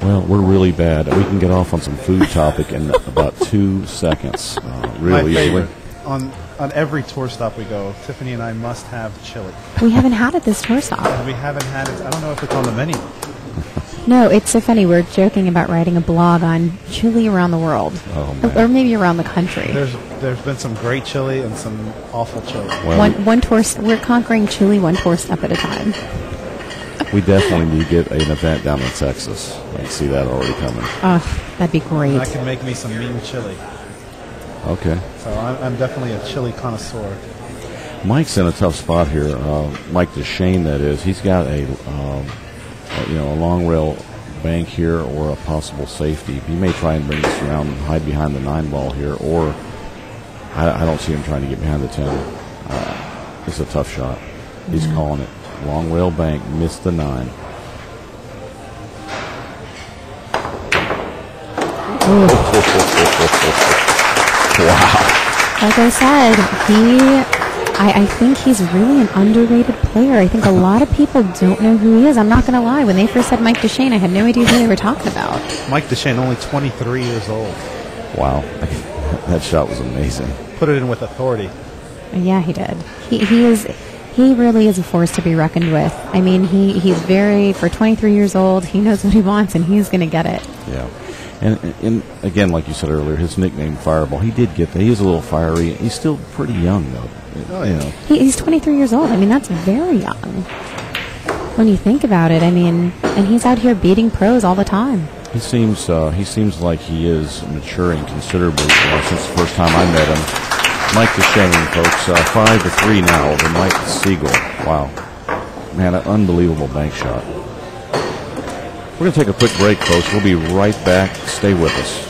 Well, we're really bad. We can get off on some food topic in about 2 seconds. Really My easily. favorite, on every tour stop we go, Tiffany and I must have chili. We haven't had it this tour stop. And we haven't had it. I don't know if it's on the menu. No, it's so funny. We're joking about writing a blog on chili around the world. Oh, man. Or maybe around the country. There's been some great chili and some awful chili. Well, One tour. We're conquering chili one tour step at a time. we definitely need to get an event down in Texas. I can see that already coming. Oh, that'd be great. I can make me some mean chili. Okay. So I'm definitely a chili connoisseur. Mike's in a tough spot here. Mike Dechaine, that is. He's got a long rail bank here or a possible safety. He may try and bring this around and hide behind the 9 ball here, or I don't see him trying to get behind the 10. It's a tough shot. He's calling it. Long rail bank, missed the 9. Wow. Like I said, I think he's really an underrated player. I think a lot of people don't know who he is. I'm not going to lie. When they first said Mike Dechaine, I had no idea who they were talking about. Mike Dechaine, only 23 years old. Wow. That shot was amazing. Put it in with authority. Yeah, he did. He really is a force to be reckoned with. I mean, he's for 23 years old, he knows what he wants, and he's going to get it. Yeah. And again, like you said earlier, his nickname Fireball, he did get that. He is a little fiery. He's still pretty young, though. Oh, yeah. He's 23 years old. I mean, that's very young when you think about it. I mean, and he's out here beating pros all the time. He seems like he is maturing considerably since the first time I met him. Mike Dechaine, folks, 5-3 now over Mike Sigel. Wow, man, an unbelievable bank shot. We're going to take a quick break, folks. We'll be right back. Stay with us.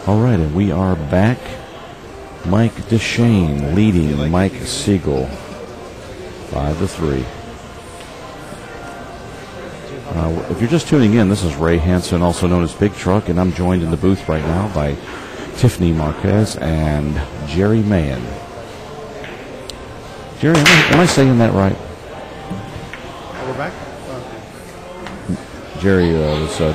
All right, and we are back. Mike Dechaine leading Mike Sigel 5-3. If you're just tuning in, this is Ray Hansen, also known as Big Truck, and I'm joined in the booth right now by Tiffany Marquez and Jerry Mahan. Jerry, am I saying that right? We're back? Jerry was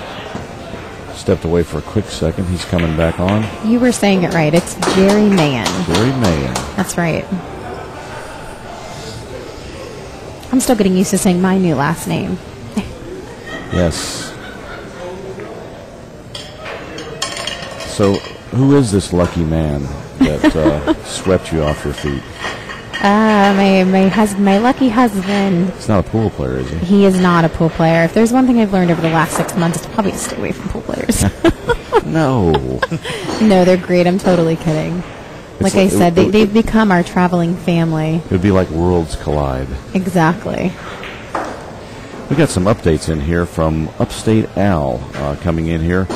stepped away for a quick second. He's coming back on. You were saying it right. It's Jerry Mahan. Jerry Mahan. That's right. I'm still getting used to saying my new last name. Yes. So, who is this lucky man that swept you off your feet? My lucky husband. He's not a pool player, is he? He is not a pool player. If there's one thing I've learned over the last 6 months, it's probably to stay away from pool players. No. No, they're great. I'm totally kidding. Like I said, they've become our traveling family. It would be like worlds collide. Exactly. We got some updates in here from Upstate Al coming in here.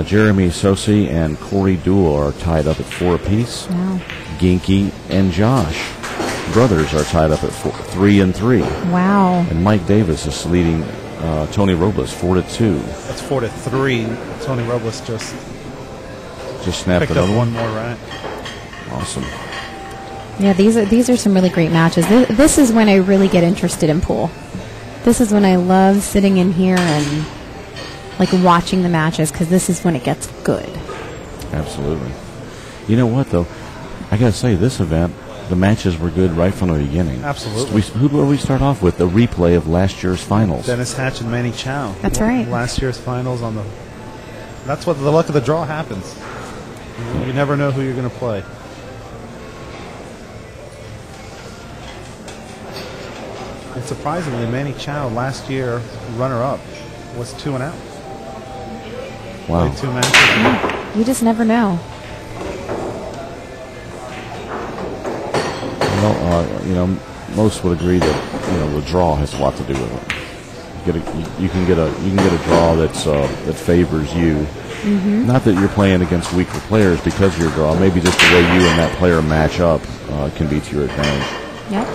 Jeremy Sosi and Corey Duell are tied up at 4 apiece. Wow. Ginky and Josh, brothers, are tied up at 3 and 3. Wow. And Mike Davis is leading Tony Robles 4-2. That's 4-3. Tony Robles just snapped picked another up one more rack. Awesome. Yeah, these are some really great matches. This is when I really get interested in pool. This is when I love sitting in here and like watching the matches, because this is when it gets good. Absolutely. You know what, though? I got to say, this event, the matches were good right from the beginning. Absolutely. Who do we start off with? The replay of last year's finals. Dennis Hatch and Manny Chow. That's right. Last year's finals on the... That's what the luck of the draw happens. You never know who you're going to play. And surprisingly, Manny Chow, last year, runner-up, was 2-out. Wow. Played 2 matches. You just never know. Well, most would agree that the draw has a lot to do with it. You can get a draw that favors you. Mm-hmm. Not that you're playing against weaker players because of your draw. Maybe just the way you and that player match up can be to your advantage. Yep.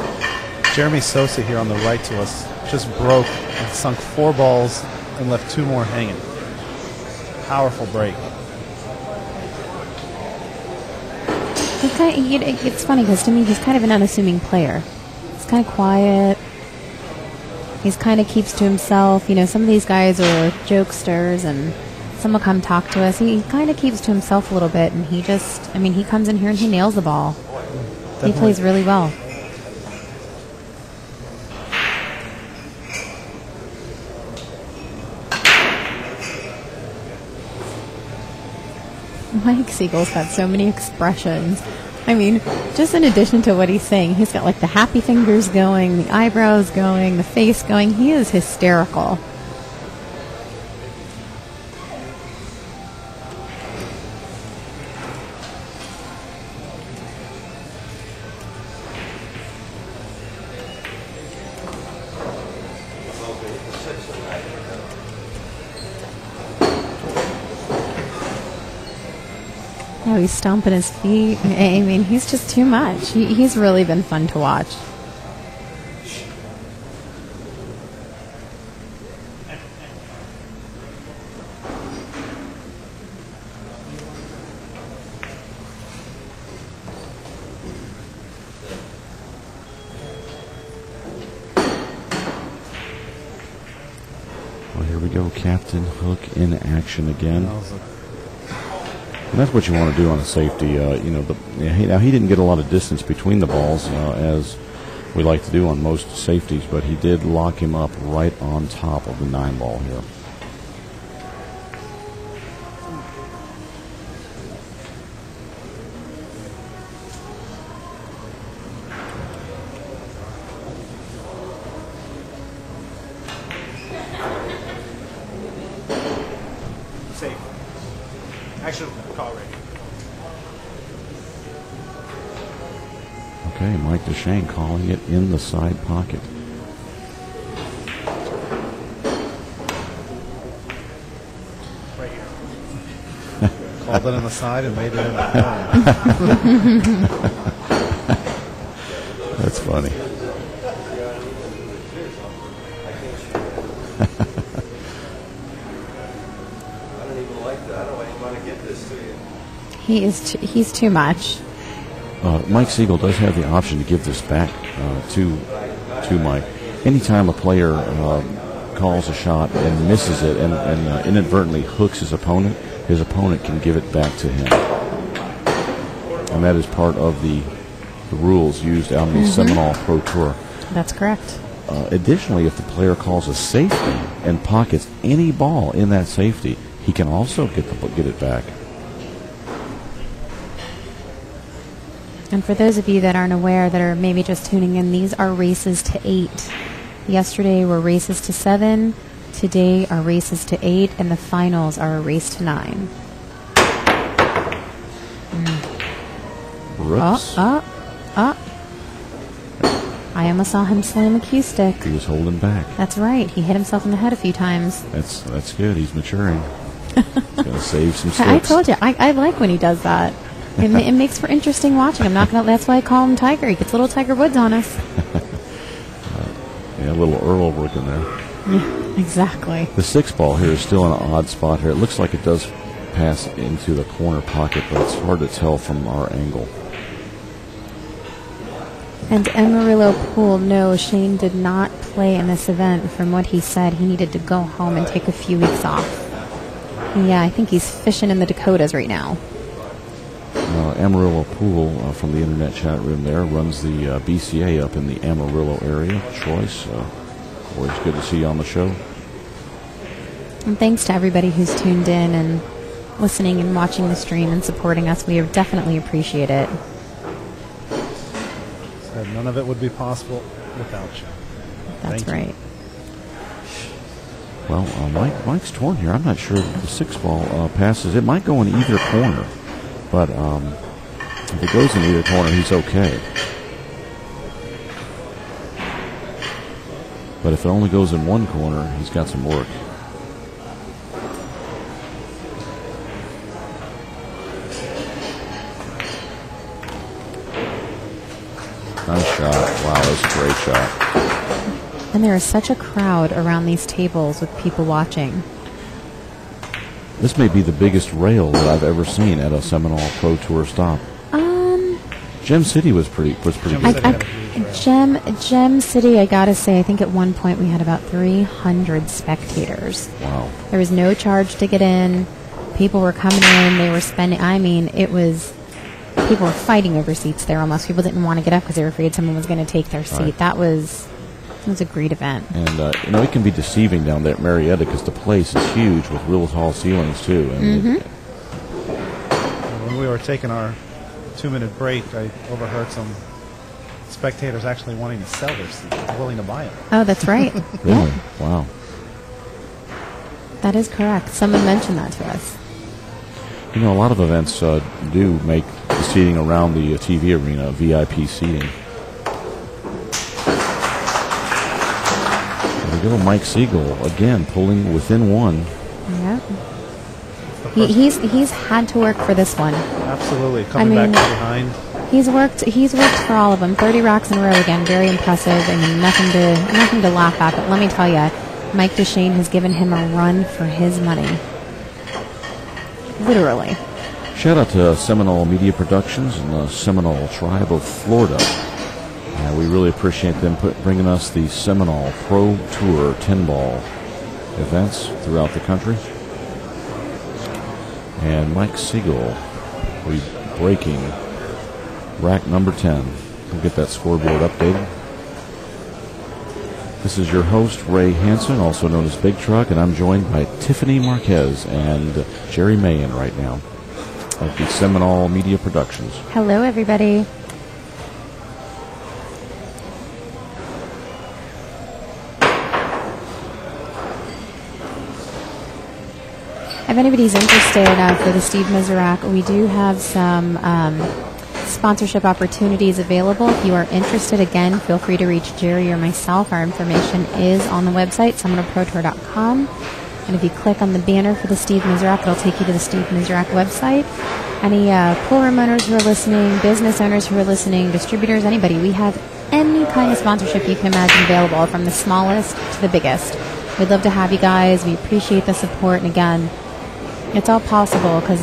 Jeremy Sosa here on the right to us just broke and sunk 4 balls and left 2 more hanging. Powerful break. It's funny because to me he's kind of an unassuming player. He's kind of quiet. He's kind of keeps to himself. Some of these guys are jokesters and some will come talk to us. He kind of keeps to himself a little bit, and he comes in here and he nails the ball. Definitely. He plays really well. Mike Siegel's got so many expressions. Just in addition to what he's saying, he's got like the happy fingers going, the eyebrows going, the face going. He is hysterical. Oh, he's stomping his feet. He's just too much. He's really been fun to watch. Well, here we go. Captain Hook in action again. And that's what you want to do on a safety. Now he didn't get a lot of distance between the balls, as we like to do on most safeties, but he did lock him up right on top of the 9-ball here. Safe. Action, call ready. Okay, Mike Dechaine calling it in the side pocket. Right here. Called it in the side and made it in the corner. That's funny. He's too much. Mike Siegel does have the option to give this back to Mike. Anytime a player calls a shot and misses it and inadvertently hooks his opponent can give it back to him. And that is part of the rules used out on the Seminole Pro Tour. That's correct. Additionally, if the player calls a safety and pockets any ball in that safety, he can also get it back. And for those of you that aren't aware, that are maybe just tuning in, these are races to 8. Yesterday were races to 7. Today are races to 8. And the finals are a race to 9. Whoops. I almost saw him slam a cue stick. He was holding back. That's right. He hit himself in the head a few times. That's good. He's maturing. He's going to save some sticks. I told you. I like when he does that. It makes for interesting watching. I'm not gonna. That's why I call him Tiger. He gets little Tiger Woods on us. Yeah, a little Earl working there. Yeah, exactly. The 6 ball here is still in an odd spot here. It looks like it does pass into the corner pocket, but it's hard to tell from our angle. And Amarillo Poole, no, Shane did not play in this event. From what he said, he needed to go home and take a few weeks off. Yeah, I think he's fishing in the Dakotas right now. Amarillo Poole from the internet chat room there runs the BCA up in the Amarillo area. Troy, always good to see you on the show. And thanks to everybody who's tuned in and listening and watching the stream and supporting us. We definitely appreciate it. None of it would be possible without you. That's right. Well, Mike's torn here. I'm not sure if the 6 ball passes. It might go in either corner, but if it goes in either corner, he's okay. But if it only goes in one corner, he's got some work. Nice shot. Wow, that's a great shot. And there is such a crowd around these tables with people watching. This may be the biggest rail that I've ever seen at a Seminole Pro Tour stop. Gem City was pretty big. Gem City, I gotta say, I think at one point we had about 300 spectators. Wow. There was no charge to get in. People were coming in. They were spending. I mean, it was. People were fighting over seats there almost. People didn't want to get up because they were afraid someone was going to take their seat. Right. That was a great event. And it can be deceiving down there at Marietta because the place is huge with real tall ceilings too. And when we were taking our 2-minute break, I overheard some spectators actually wanting to sell their seats, willing to buy them. Oh, that's right. Really? Yeah. Wow. That is correct. Someone mentioned that to us. You know, a lot of events do make the seating around the TV arena VIP seating. There we go, Mike Sigel again pulling within 1. Yep. He's had to work for this one. Absolutely, coming back from behind. He's worked for all of them. 30 racks in a row again, very impressive. I mean, nothing to laugh at. But let me tell you, Mike Dechaine has given him a run for his money. Literally. Shout out to Seminole Media Productions and the Seminole Tribe of Florida. We really appreciate them bringing us the Seminole Pro Tour 10-ball events throughout the country. And Mike Sigel will be breaking rack number 10. We'll get that scoreboard updated. This is your host, Ray Hansen, also known as Big Truck, and I'm joined by Tiffany Marquez and Jerry Mayen right now of the Seminole Media Productions. Hello, everybody. If anybody's interested for the Steve Mizrak, we do have some sponsorship opportunities available. If you are interested, again, feel free to reach Jerry or myself. Our information is on the website, SeminoleProTour.com. And if you click on the banner for the Steve Mizrak, it'll take you to the Steve Mizrak website. Any pool room owners who are listening, business owners who are listening, distributors, anybody, we have any kind of sponsorship you can imagine available, from the smallest to the biggest. We'd love to have you guys. We appreciate the support. And again, it's all possible because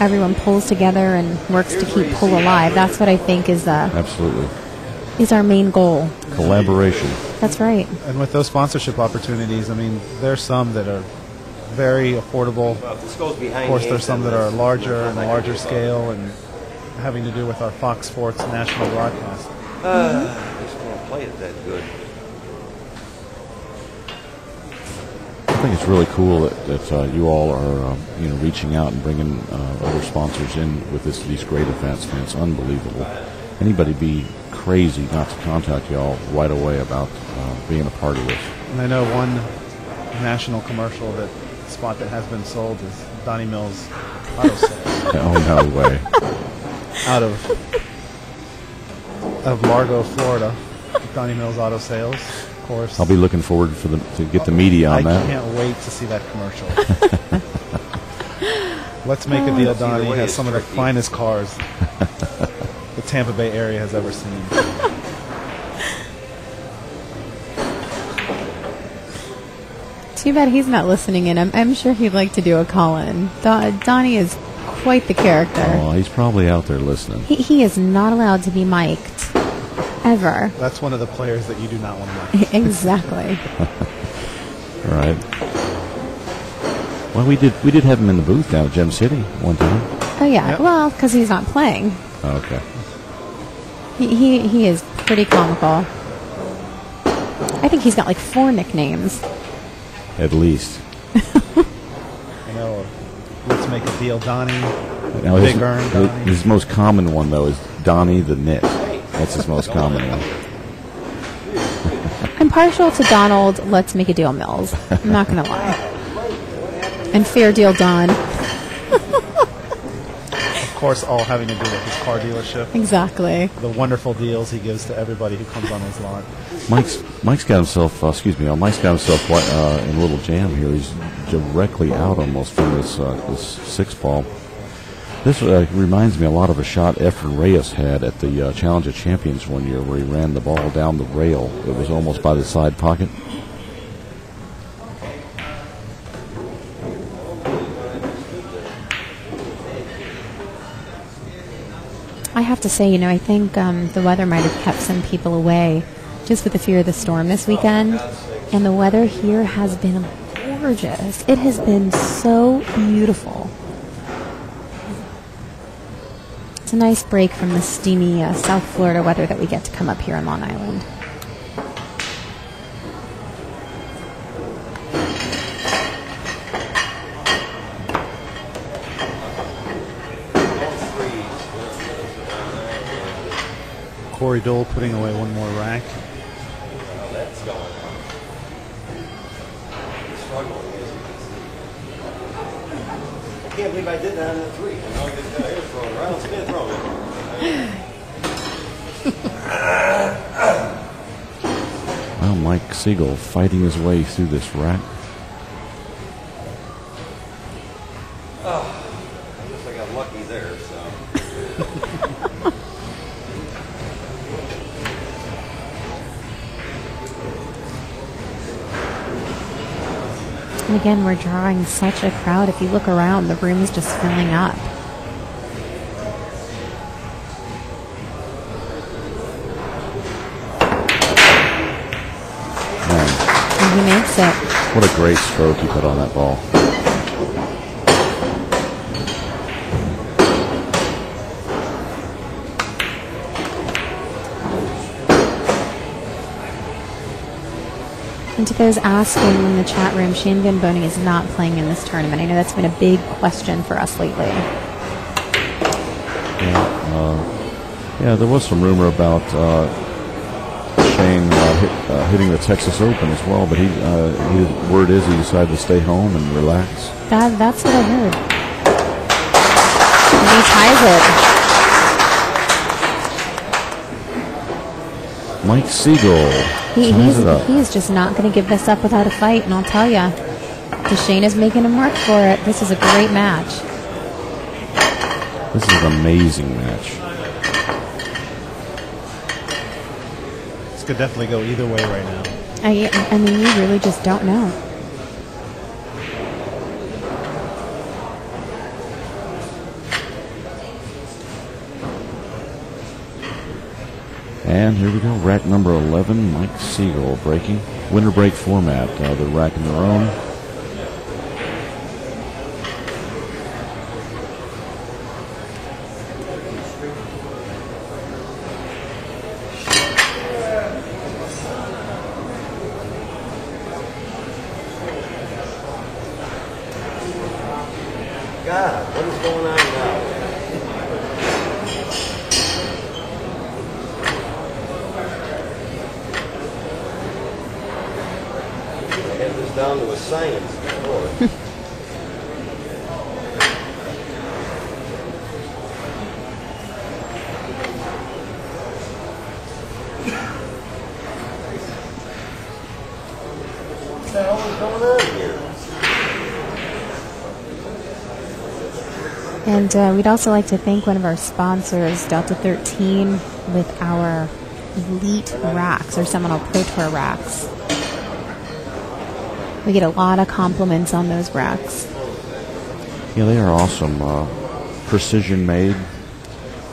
everyone pulls together and works to keep Pool alive. That's what I think is absolutely is our main goal. Collaboration. That's right. And with those sponsorship opportunities, I mean, there's some that are very affordable. Of course, there's some that are larger and a larger scale and having to do with our Fox Sports national broadcast. Just can't play it that good. I think it's really cool that you all are reaching out and bringing other sponsors in with these great events, man. It's unbelievable. anybody be crazy not to contact y'all right away about being a part of this. And I know one national commercial spot that has been sold is Donnie Mills Auto Sales. Oh, no way. Out of Largo, Florida. Donnie Mills Auto Sales, of course. I'll be looking forward to get the media on that. I can't wait to see that commercial. Let's Make a Deal, Donnie has some of the finest cars the Tampa Bay area has ever seen. Too bad he's not listening in. I'm sure he'd like to do a call-in. Donnie is quite the character. Oh, he's probably out there listening. He is not allowed to be mic'd. Ever. That's one of the players that you do not want to mic. Exactly. All right. Well, we did have him in the booth down at Gem City one time. Oh, yeah. Yep. Well, because he's not playing. Oh, okay. He is pretty comical. I think he's got like 4 nicknames. At least. I know. Let's Make a Deal, Donnie. Now, Big Earn, Donnie. his most common one, though, is Donnie the Knit. That's his most common one. I'm partial to Donald Let's Make a Deal Mills. I'm not going to lie. And Fair Deal Don. Of course, all having to do with his car dealership. Exactly. The wonderful deals he gives to everybody who comes on his lot. Mike's got himself, Mike's got himself in a little jam here. He's directly out almost from this 6-ball. This reminds me a lot of a shot Efren Reyes had at the Challenge of Champions one year where he ran the ball down the rail. It was almost by the side pocket. I have to say, I think the weather might have kept some people away just with the fear of the storm this weekend. And the weather here has been gorgeous. It has been so beautiful. It's a nice break from the steamy South Florida weather that we get to come up here on Long Island. Corey Dole putting away one more rack. That's going on. Struggling. I can't believe I did that on the 3. I know I get here throwing around. Spin throwing. Well, Mike Sigel fighting his way through this rack. I guess I got lucky there, so. And again, we're drawing such a crowd. If you look around, the room is just filling up. And he makes it. What a great stroke he put on that ball. And to those asking in the chat room, Shane Van Boning is not playing in this tournament. I know that's been a big question for us lately. Yeah, there was some rumor about Shane hitting the Texas Open as well, but word is he decided to stay home and relax. That's what I heard. And he ties it. Mike Sigel ties it up. He is just not going to give this up without a fight, and I'll tell you, Dechaine is making him work for it. This is a great match. This is an amazing match. This could definitely go either way right now. I mean, you really just don't know. And here we go, rack number 11, Mike Sigel breaking. Winter break format, they're racking their own. God, what is going on now? down to a science before. What the hell is going on here? And we'd also like to thank one of our sponsors, Delta 13, with our Elite Raxx, or Seminole Pro Tour Raxx. We get a lot of compliments on those Raxx. Yeah, they are awesome. Precision made.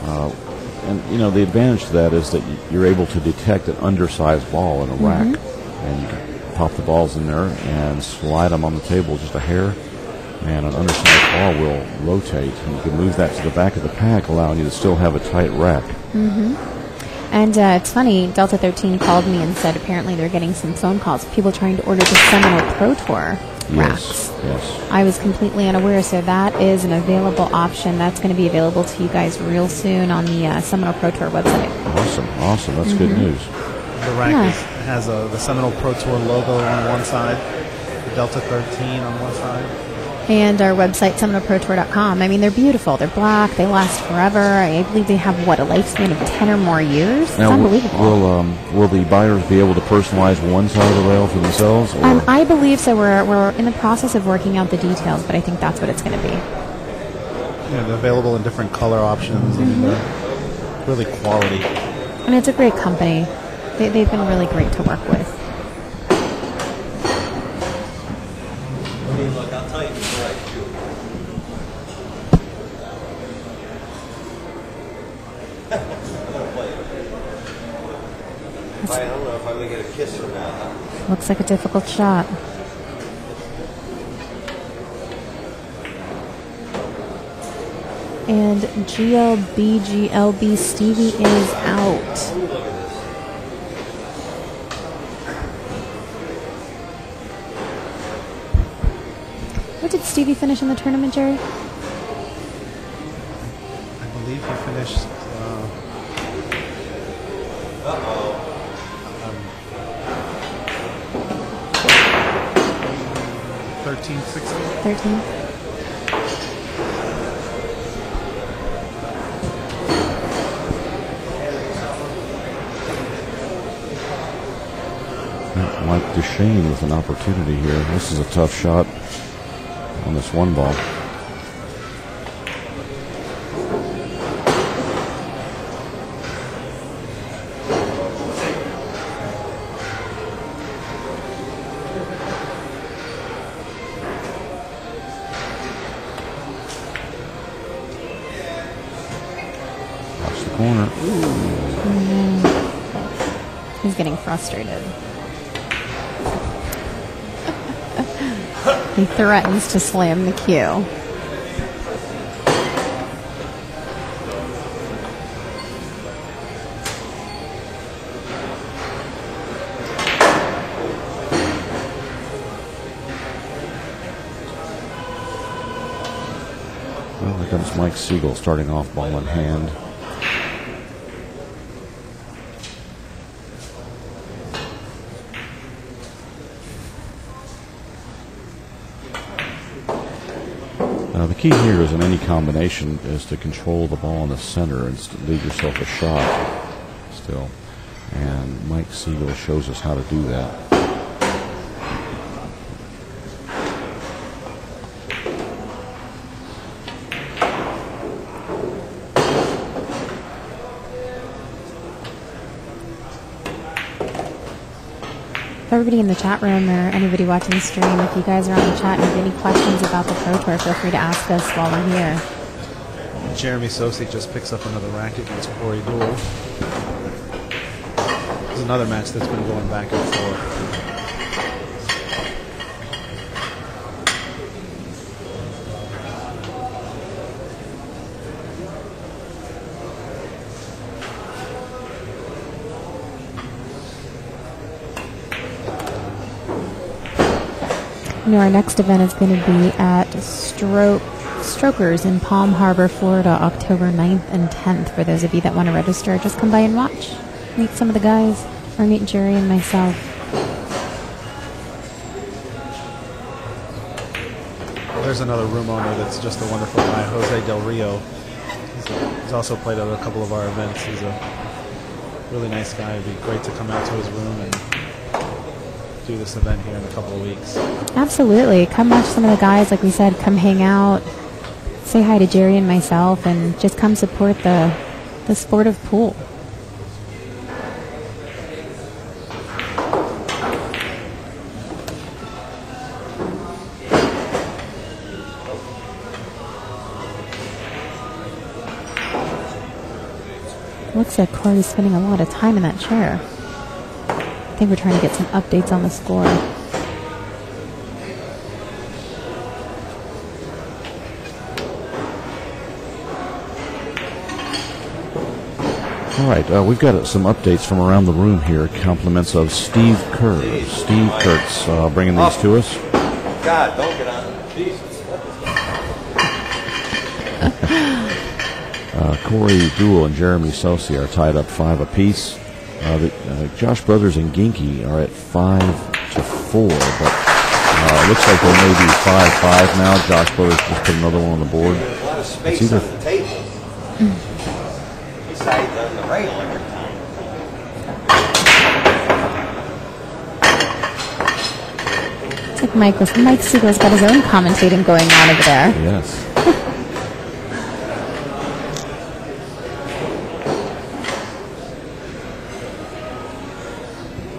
And, you know, the advantage to that is that you're able to detect an undersized ball in a rack. And you can pop the balls in there and slide them on the table just a hair. And an undersized ball will rotate. And you can move that to the back of the pack, allowing you to still have a tight rack. And it's funny, Delta 13 called me and said apparently they're getting some phone calls, people trying to order the Seminole Pro Tour Raxx. Yes. I was completely unaware, so that is an available option. That's going to be available to you guys real soon on the Seminole Pro Tour website. Awesome. That's good news. The rack has the Seminole Pro Tour logo on one side, the Delta 13 on one side. And our website, SeminoleProTour.com. I mean, they're beautiful. They're black. They last forever. I believe they have, a lifespan of 10 or more years? It's now, unbelievable. Will the buyers be able to personalize one side of the rail for themselves? Or? I believe so. We're in the process of working out the details, but I think that's what it's going to be. Yeah, they're available in different color options, and they're really quality. And it's a great company. They've been really great to work with. I mean, look, I'll tell you before I shoot. I'm gonna play it. I don't know if I'm gonna get a kiss or not. Looks like a difficult shot. And GLB Stevie is out. Ooh, look at this. What did Stevie finish in the tournament, Jerry? I believe he finished 13, 16. 13. Like Dechaine with an opportunity here. This is a tough shot on this one ball. Watch the corner. He's getting frustrated. He threatens to slam the cue. Well, here comes Mike Sigel starting off, ball in hand. The key here is in any combination is to control the ball in the center and leave yourself a shot still. And Mike Sigel shows us how to do that. Everybody in the chat room or anybody watching the stream, if you guys are on the chat and have any questions about the Pro Tour, feel free to ask us while we're here. Jeremy Sosi just picks up another racket against Corey Deuel. This is another match that's been going back and forth. You know, our next event is going to be at Strokers in Palm Harbor, Florida, October 9th and 10th. For those of you that want to register, just come by and watch. Meet some of the guys, or meet Jerry and myself. There's another room owner that's just a wonderful guy, Jose Del Rio. He's also played at a couple of our events. He's a really nice guy. It'd be great to come out to his room and do this event here in a couple of weeks. Absolutely. Come watch some of the guys, like we said, come hang out, say hi to Jerry and myself, and just come support the sport of pool. Looks like Corey's spending a lot of time in that chair. I think we're trying to get some updates on the score. All right, we've got some updates from around the room here. Compliments of Steve Kerr. Steve Kurtz bringing these to us. God, don't get on. Jesus. Corey Duell and Jeremy Sosi are tied up 5 apiece. Josh Brothers and Ginky are at 5-4, but it looks like they may be 5-5 now. Josh Brothers just put another one on the board. There's a lot of space on the table. Besides on the rail every time. It's like Mike Siegel's got his own commentating going on over there. Yes.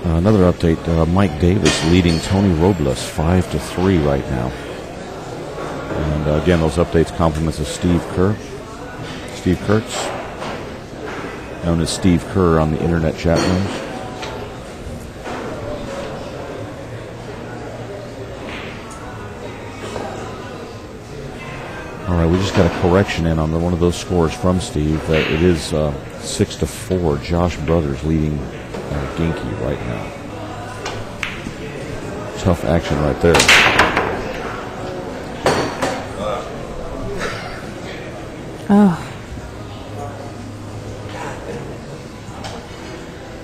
Another update, Mike Davis leading Tony Robles 5-3 right now. And again, those updates compliments of Steve Kerr. Steve Kurtz, known as Steve Kerr on the internet chat rooms. All right, we just got a correction in on one of those scores from Steve. That it is 6-4. Josh Brothers leading Ginky right now. Tough action right there. Oh.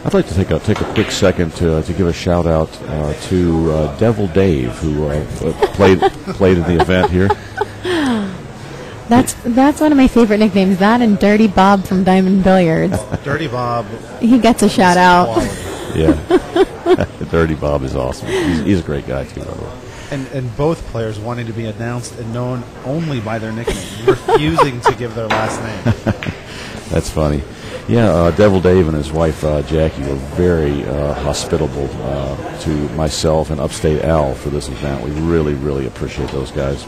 I'd like to take a quick second to give a shout out to Devil Dave, who played in the event here. That's one of my favorite nicknames. That and Dirty Bob from Diamond Billiards. Dirty Bob. He gets a shout out. Yeah. Dirty Bob is awesome. He's a great guy, too, by the way. And both players wanting to be announced and known only by their nickname, refusing to give their last name. That's funny. Yeah, Devil Dave and his wife Jackie were very hospitable to myself and Upstate Al for this event. We really, really appreciate those guys.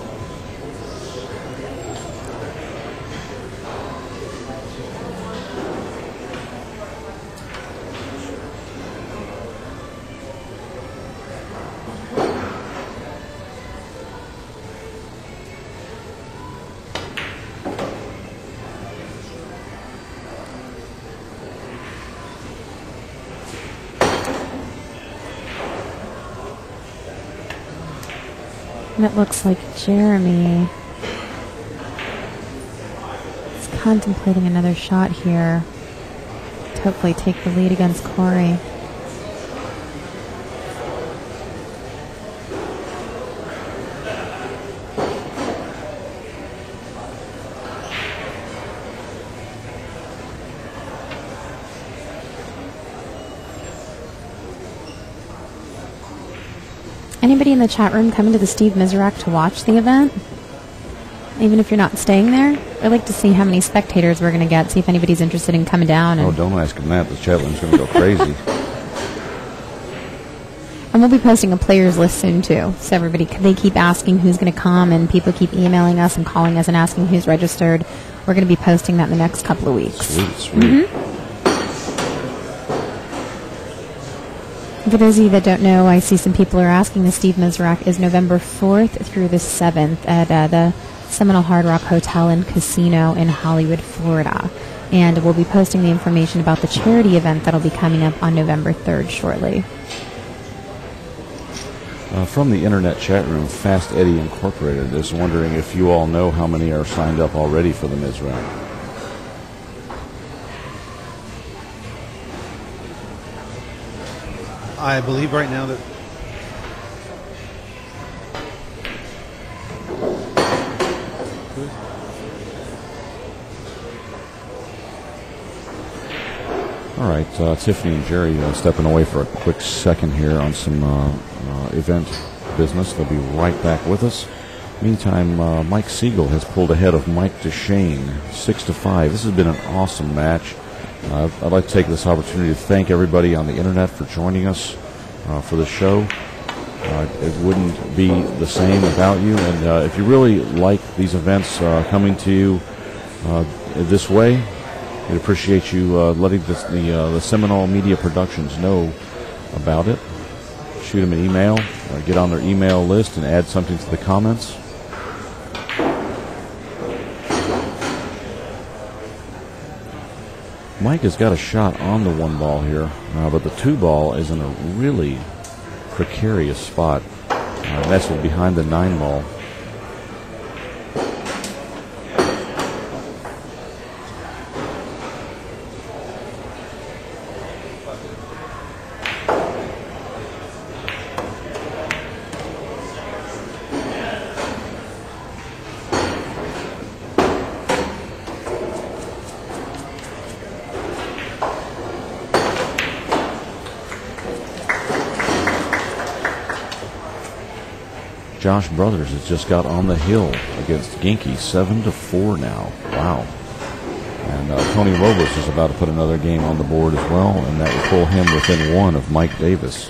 And it looks like Jeremy is contemplating another shot here to hopefully take the lead against Corey. Anybody in the chat room coming to the Steve Miserak to watch the event? Even if you're not staying there? I'd like to see how many spectators we're going to get, see if anybody's interested in coming down. Oh, don't ask him that. The chat room's going to go crazy. And we'll be posting a players list soon, too. So they keep asking who's going to come, and people keep emailing us and calling us and asking who's registered. We're going to be posting that in the next couple of weeks. Sweet. Mm-hmm. For those of you that don't know, I see some people are asking. The Steve Miserak is November 4th through the 7th at the Seminole Hard Rock Hotel and Casino in Hollywood, Florida. And we'll be posting the information about the charity event that'll be coming up on November 3rd shortly. From the internet chat room, Fast Eddie Incorporated is wondering if you all know how many are signed up already for the Miserak. I believe right now that right, Tiffany and Jerry stepping away for a quick second here on some event business. They'll be right back with us. Meantime, Mike Sigel has pulled ahead of Mike Dechaine, 6-5. This has been an awesome match. I'd like to take this opportunity to thank everybody on the internet for joining us for the show. It wouldn't be the same without you. And if you really like these events coming to you this way, we'd appreciate you letting the Seminole Media Productions know about it. Shoot them an email, get on their email list, and add something to the comments. Mike has got a shot on the 1 ball here, but the 2 ball is in a really precarious spot. Nestled behind the 9 ball. Josh Brothers has just got on the hill against Ginky, 7-4 now. Wow. And Tony Robles is about to put another game on the board as well, and that will pull him within 1 of Mike Davis.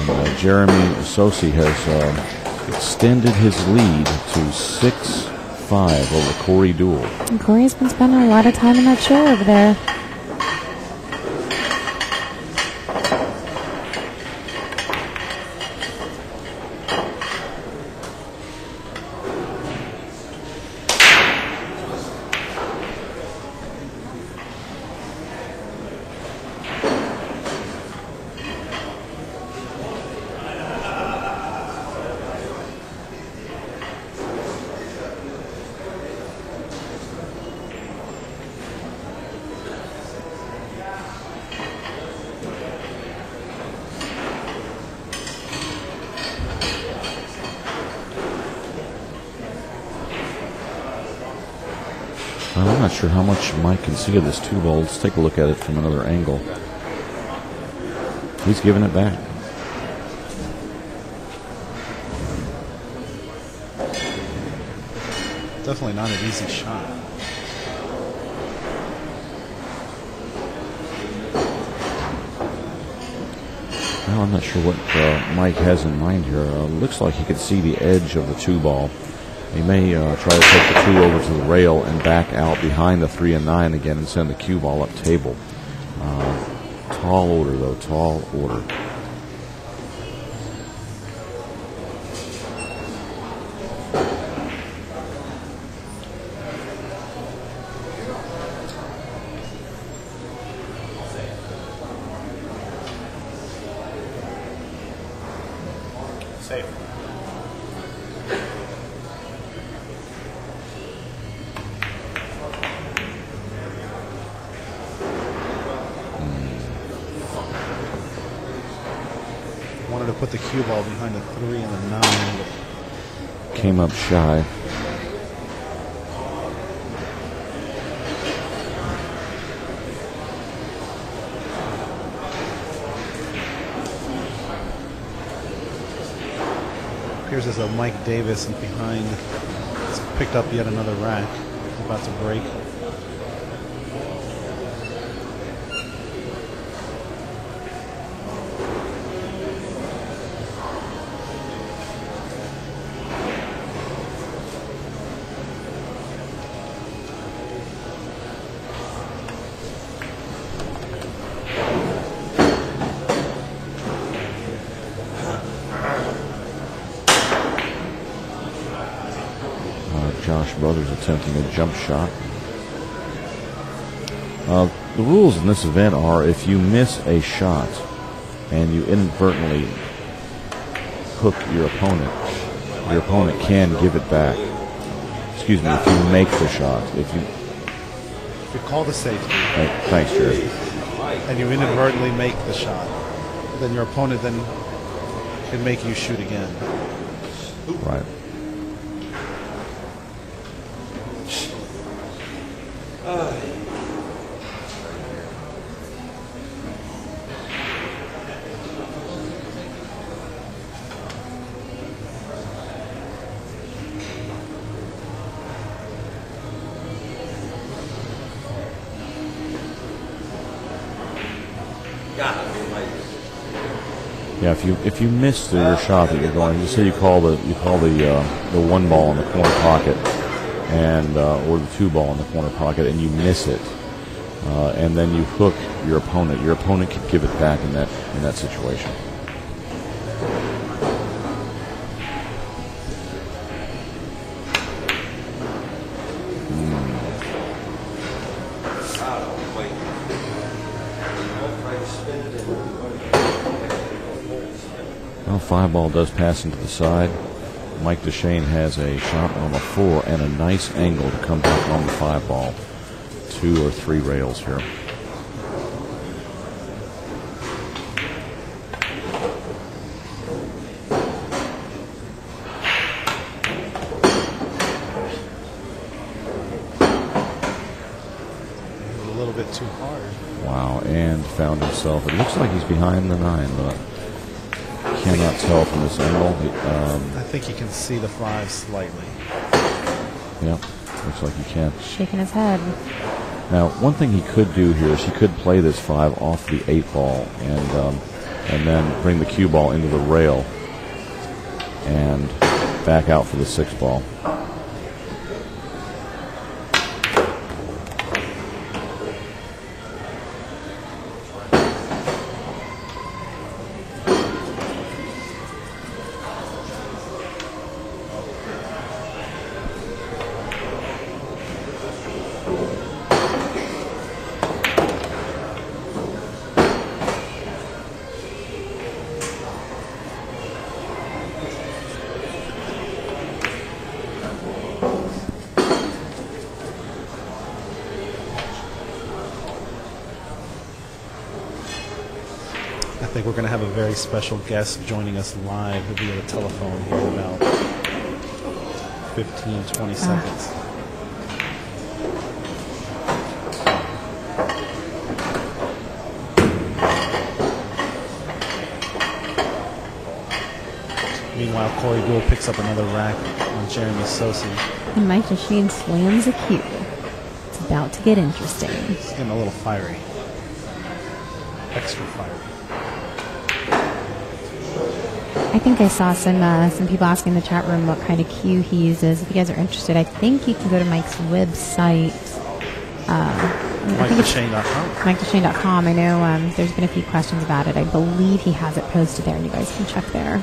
And Jeremy Sosi has extended his lead to 6-5 over Corey Dool. And Corey's been spending a lot of time in that chair over there. I'm not sure how much Mike can see of this 2 ball. Let's take a look at it from another angle. He's giving it back. Definitely not an easy shot. Well, I'm not sure what Mike has in mind here. Looks like he could see the edge of the 2 ball. He may try to take the 2 over to the rail and back out behind the 3 and 9 again and send the cue ball up table. Tall order, though. Tall order. Safe. Wanted to put the cue ball behind the 3 and the 9. Came up shy. Appears as though Mike Davis is behind. He's picked up yet another rack. He's about to break. Josh Brothers attempting a jump shot. The rules in this event are if you miss a shot and you inadvertently hook your opponent can give it back. Excuse me, if you make the shot. If you call the safety. Thanks, Jerry. And you inadvertently make the shot, then your opponent then can make you shoot again. Right. Yeah, if you miss your shot that you're going, just say you call the one ball in the corner pocket, and or the two ball in the corner pocket, and you miss it, and then you hook your opponent. Your opponent can give it back in that situation. Well, 5 ball does pass into the side. Mike Dechaine has a shot on the 4 and a nice angle to come back on the 5 ball. 2 or 3 rails here. A little bit too hard. Wow, and found himself. It looks like he's behind the 9, but cannot tell from this angle. I think you can see the 5 slightly. Yep, looks like he can. Shaking his head. Now, one thing he could do here is he could play this 5 off the 8 ball and then bring the cue ball into the rail and back out for the 6 ball. I think we're going to have a very special guest joining us live via the telephone here in about 15, 20 seconds. Meanwhile, Corey Gould picks up another rack on Jeremy Sosi. And Mike Dechaine slams a cue. It's about to get interesting. It's getting a little fiery. Extra fiery. I think I saw some people asking in the chat room what kind of cue he uses. If you guys are interested, I think you can go to Mike's website. MikeDechaine.com. MikeDechaine.com. I know there's been a few questions about it. I believe he has it posted there, and you guys can check there.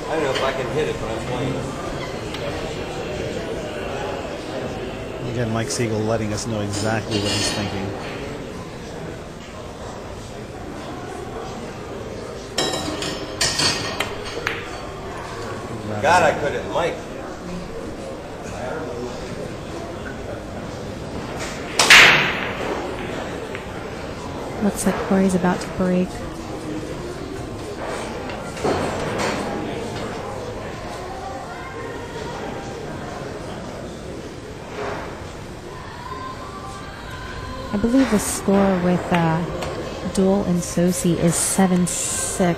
I don't know if I can hit it, but I'm playing. Again, Mike Sigel letting us know exactly what he's thinking. God, I couldn't. Mike. Looks like Corey's about to break. I believe the score with Duel and Sosi is 7-6.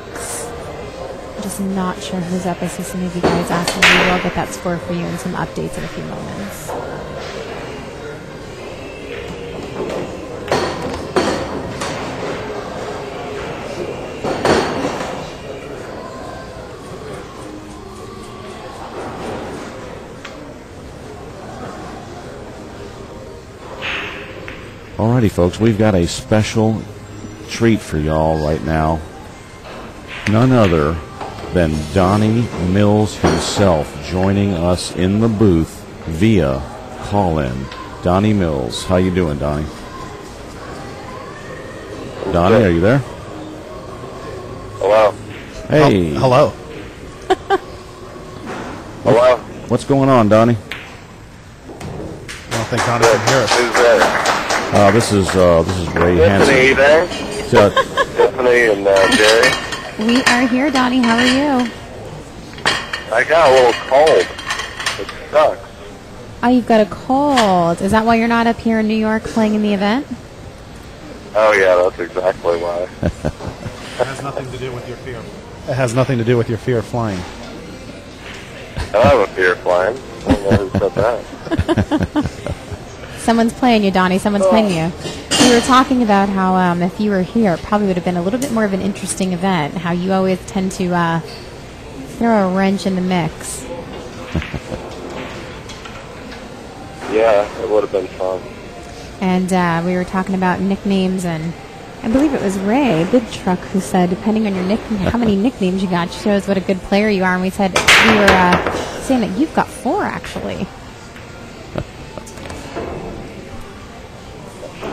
I'm just not sure who's up. I see some of you guys asking me. I'll get that score for you and some updates in a few moments. Alrighty, folks, we've got a special treat for y'all right now. None other than Donnie Mills himself joining us in the booth via call-in. Donnie Mills, how you doing, Donnie? Donnie, are you there? Hello. Hey. Hello. Hello. What's going on, Donnie? I don't think Donnie can hear us. Who's there? This is Ray Listen, are you Hansen. there? Stephanie and Jerry. We are here, Donnie. How are you? I got a little cold. It sucks. Oh, you've got a cold. Is that why you're not up here in New York playing in the event? Oh, yeah, that's exactly why. It has nothing to do with your fear. It has nothing to do with your fear of flying. I have a fear of flying. I don't know who said that. Someone's playing you, Donnie. Someone's playing you. We were talking about how if you were here, it probably would have been a little bit more of an interesting event. How you always tend to throw a wrench in the mix. Yeah, it would have been fun. And we were talking about nicknames, and I believe it was Ray, Big Truck, who said, depending on your how many nicknames you got, shows what a good player you are. And we said we were saying that you've got 4 actually.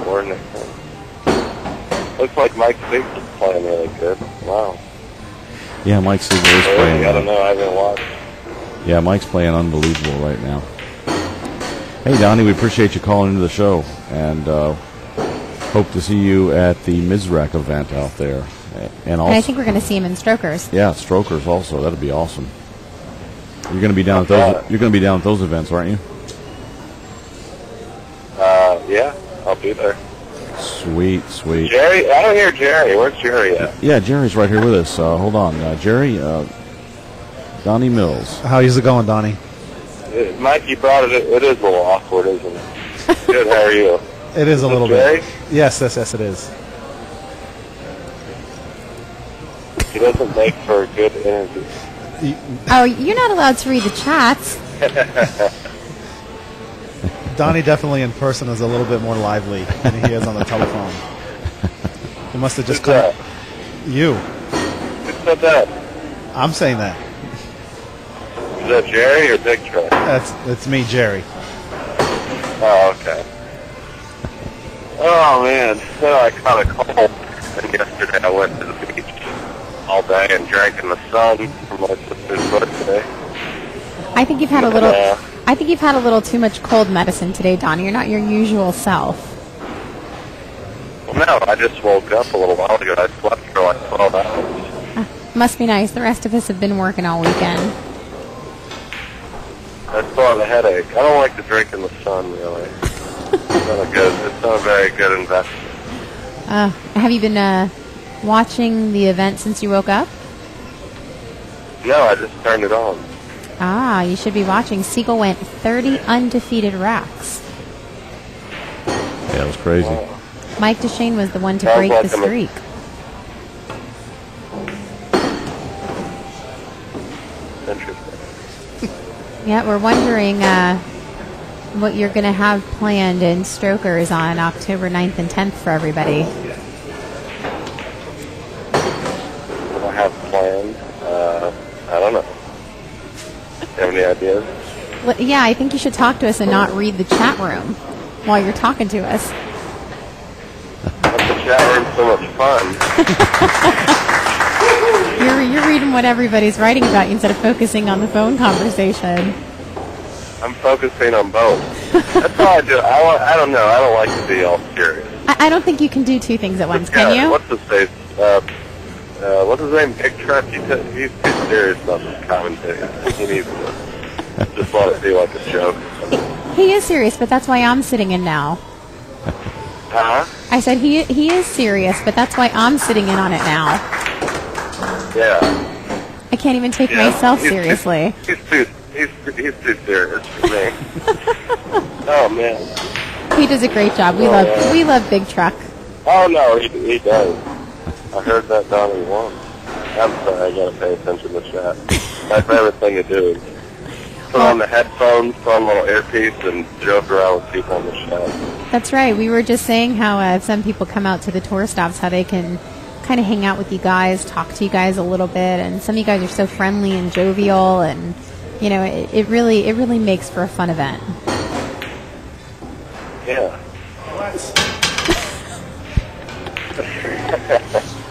4 nicknames. Looks like Mike Sigel is playing really good. Wow. Yeah, Mike Sigel is playing. I don't know. I haven't watched. Yeah, Mike's playing unbelievable right now. Hey, Donnie, we appreciate you calling into the show, and hope to see you at the Mizrac event out there. And I think we're going to see him in Strokers. Yeah, Strokers also. That'd be awesome. You're going to be down at those. You're going to be down at those events, aren't you? Yeah, I'll be there. Sweet, sweet. Jerry, I don't hear Jerry. Where's Jerry at? Yeah, Jerry's right here with us. Hold on, Jerry. Donnie Mills. How's it going, Donnie? Mike, you brought it. It is a little awkward, isn't it? Good. How are you? It is a little Jerry? bit. Yes, it is. He doesn't make for a good interview. Oh, you're not allowed to read the chats. Donnie definitely in person is a little bit more lively than he is on the telephone. He must have just Who's that? You. Who said that? I'm saying that. Is that Jerry or Big Truck? It's me, Jerry. Oh, okay. Oh, man. I caught a cold. And yesterday I went to the beach all day and drank in the sun for my sister's birthday. I think you've had a little. I think you've had a little too much cold medicine today, Donnie. You're not your usual self. Well, no, I just woke up a little while ago. I slept for like 12 hours. Must be nice. The rest of us have been working all weekend. I still have a headache. I don't like to drink in the sun, really. It's not a very good investment. Have you been watching the event since you woke up? No, I just turned it on. Ah, you should be watching. Sigel went 30 undefeated Raxx. Yeah, it was crazy. Mike Dechaine was the one to Sounds break like the streak. Interesting. Yeah, we're wondering what you're going to have planned in Strokers on October 9th and 10th for everybody. What I have planned? I don't know. Do you have any ideas? Well, yeah, I think you should talk to us and not read the chat room while you're talking to us. But the chat room's so much fun. You're reading what everybody's writing about you instead of focusing on the phone conversation. I'm focusing on both. That's all I do. I don't know. I don't like to be all serious. I don't think you can do 2 things at once, can you? What's his face? What's his name? Big Truck. He's too serious about this commentary. He needs to just let it be like a joke. He is serious, but that's why I'm sitting in now. Huh? I said he is serious, but that's why I'm sitting in on it now. Yeah. I can't even take myself seriously. He's too serious for me. Oh man. He does a great job. We love Big Truck. Oh no, he does. I heard that Donnie won. I'm sorry, I gotta pay attention to chat. My favorite thing to do is put on the headphones, put on a little earpiece, and joke around with people on the chat. That's right. We were just saying how some people come out to the tour stops, how they can kind of hang out with you guys, talk to you guys a little bit, and some of you guys are so friendly and jovial, and you know, it really makes for a fun event. Yeah.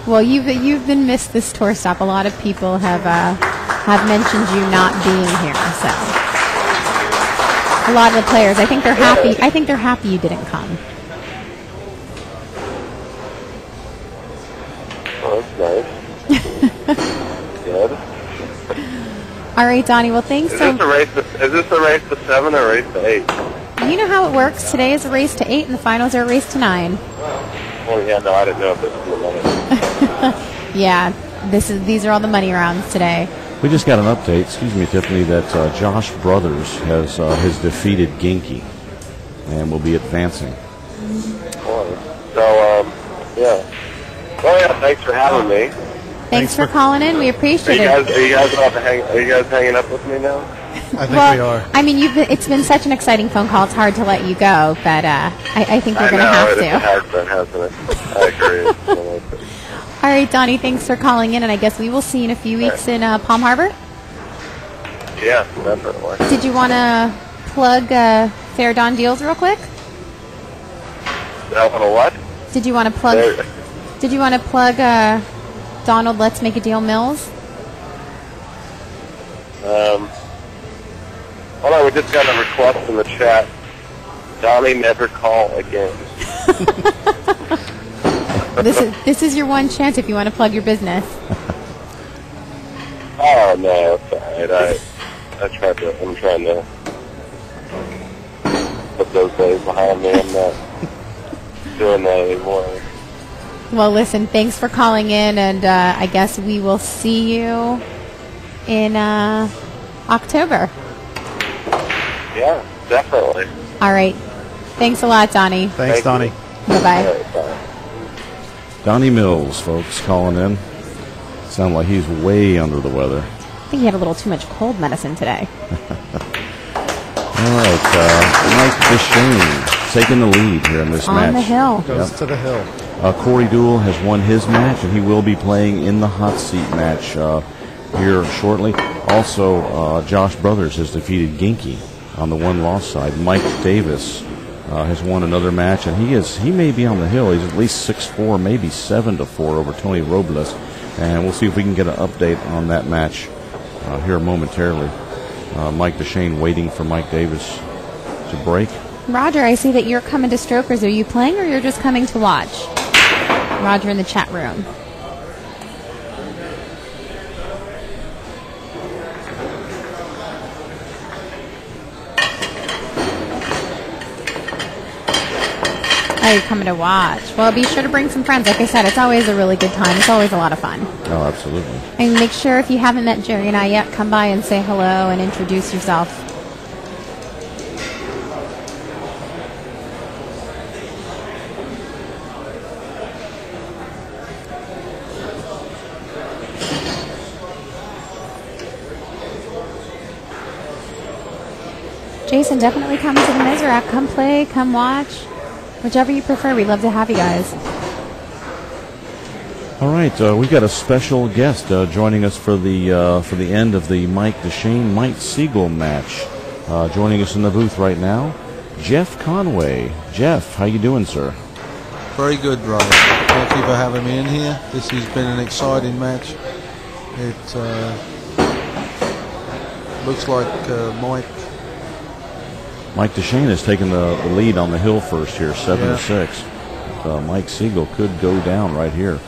Well, you've been missed this tour stop. A lot of people have mentioned you not being here. So a lot of the players, I think they're happy. I think they're happy you didn't come. Good. All right, Donnie. Well, thanks. Is this a race to 7 or a race to 8? You know how it works. Today is a race to 8, and the finals are a race to 9. Well, yeah, no, I didn't know if this was the money. Yeah, these are all the money rounds today. We just got an update, excuse me, Tiffany, that Josh Brothers has defeated Genki and will be advancing. So, yeah. Well, yeah, thanks for having me. Thanks for calling in. We appreciate it. Are you guys hanging up with me now? I think we are. I mean, it's been such an exciting phone call. It's hard to let you go, but I think we're going to have to. It has been, hasn't it? I agree. All right, Donnie, thanks for calling in, and I guess we will see you in a few weeks in Palm Harbor. Yeah, definitely. Did you want to plug Fair Don Deals real quick? What? Did you want to plug? Did you want to plug Donald Let's Make a Deal Mills? Hold on, we just got a request in the chat. Donnie, never call again. This is your one chance if you want to plug your business. Oh no, it's alright. I'm trying to put those days behind me. I'm not doing that anymore. Well, listen, thanks for calling in, and I guess we will see you in October. Yeah, definitely. All right. Thanks a lot, Donnie. Thanks, Donnie. Bye-bye. All right, bye. Donnie Mills, folks, calling in. Sound like he's way under the weather. I think he had a little too much cold medicine today. All right, Mike Dechaine taking the lead here in this match. On the hill. Goes to the hill. Corey Dool has won his match, and he will be playing in the hot seat match here shortly. Also, Josh Brothers has defeated Genki on the one-loss side. Mike Davis has won another match, and he may be on the hill. He's at least 6'4", maybe 7-4 over Tony Robles, and we'll see if we can get an update on that match here momentarily. Mike Dechaine waiting for Mike Davis to break. Roger, I see that you're coming to Strokers. Are you playing, or you're just coming to watch? Roger in the chat room. Oh, you're coming to watch. Well, be sure to bring some friends. Like I said, it's always a really good time. It's always a lot of fun. Oh, absolutely. And make sure if you haven't met Jerry and I yet, come by and say hello and introduce yourself. Jason, definitely come to the Mizrac. Come play, come watch. Whichever you prefer, we'd love to have you guys. All right, we've got a special guest joining us for the end of the Mike Dechaine Mike Sigel match. Joining us in the booth right now, Jeff Conway. Jeff, how you doing, sir? Very good, brother. Thank you for having me in here. This has been an exciting match. It looks like Mike Dechaine has taken the lead on the hill first here, 7-6. Mike Sigel could go down right here.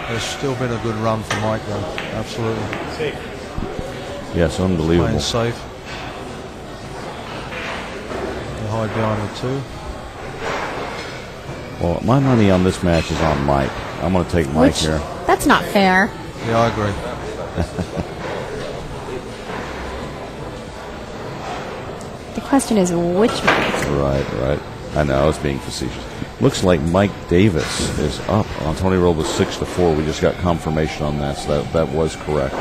There's still been a good run for Mike, though. Absolutely. Safe. Yes, unbelievable. Playing safe. They hide behind the two. Well, my money on this match is on Mike. I'm going to take Mike here. That's not fair. Yeah, I agree. The question is which Mike? Right. I know, I was being facetious. Looks like Mike Davis is up on Tony Robles 6-4. We just got confirmation on that, so that was correct.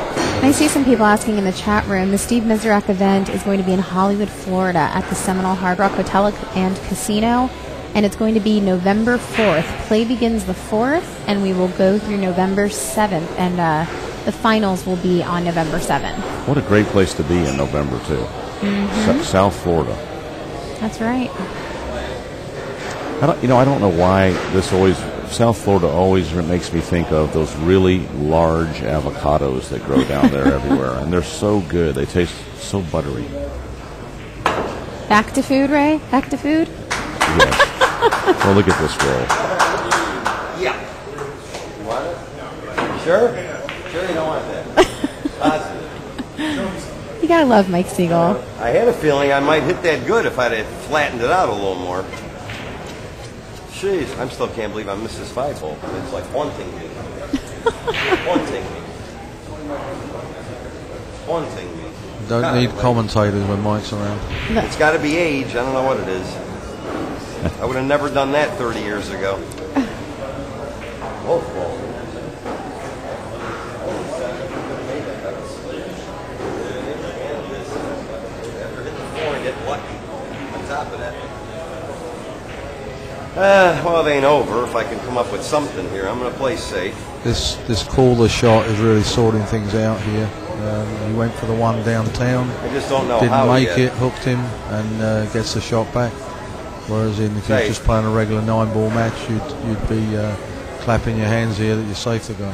I see some people asking in the chat room. The Steve Mizrac event is going to be in Hollywood, Florida at the Seminole Hard Rock Hotel and Casino, and it's going to be November 4th. Play begins the 4th, and we will go through November 7th, and the finals will be on November 7th. What a great place to be in November, too. Mm-hmm. South Florida. That's right. I don't know why South Florida always makes me think of those really large avocados that grow down there everywhere, and they're so good. They taste so buttery. Back to food, Ray? Back to food? Yes. Well, look at this roll. Yeah. Sure? Sure, you don't want that. Positive. You gotta love Mike Sigel. I had a feeling I might hit that good if I'd have flattened it out a little more. Jeez, I still can't believe I missed this 5-hole. It's like haunting me. Haunting me. Haunting me. Don't need commentators when Mike's around. It's got to be age. I don't know what it is. I would have never done that 30 years ago. Both balls. After hitting the floor and get lucky on top of that. Well, it ain't over. If I can come up with something here, I'm going to play safe. This caller shot is really sorting things out here. He went for the one downtown. I just don't know Didn't how make yet. it, hooked him, and gets the shot back. Whereas if you're just playing a regular 9-ball match, you'd be clapping your hands here that you're safe to go.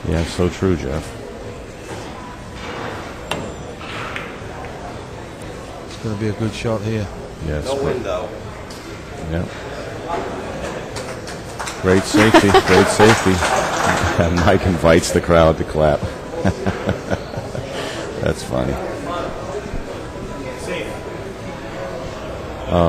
Yeah, so true, Jeff. It's going to be a good shot here. Yes. No window. Yeah. Great safety, great safety. And Mike invites the crowd to clap. That's funny.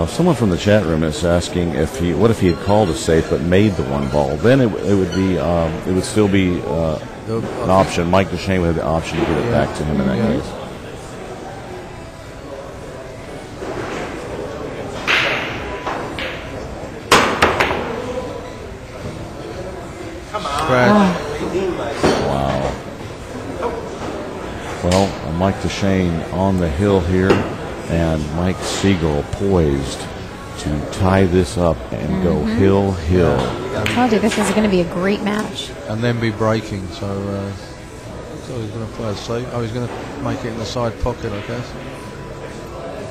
Someone from the chat room is asking what if he had called a safe but made the one ball? Then it would still be an option. Mike Dechaine would have the option to get it back to him in that case. Wow. Well, Mike Dechaine on the hill here, and Mike Sigel poised to tie this up and go hill. I told you this is going to be a great match. And then be breaking, so he's going to play a safe. Oh, he's going to make it in the side pocket, I guess.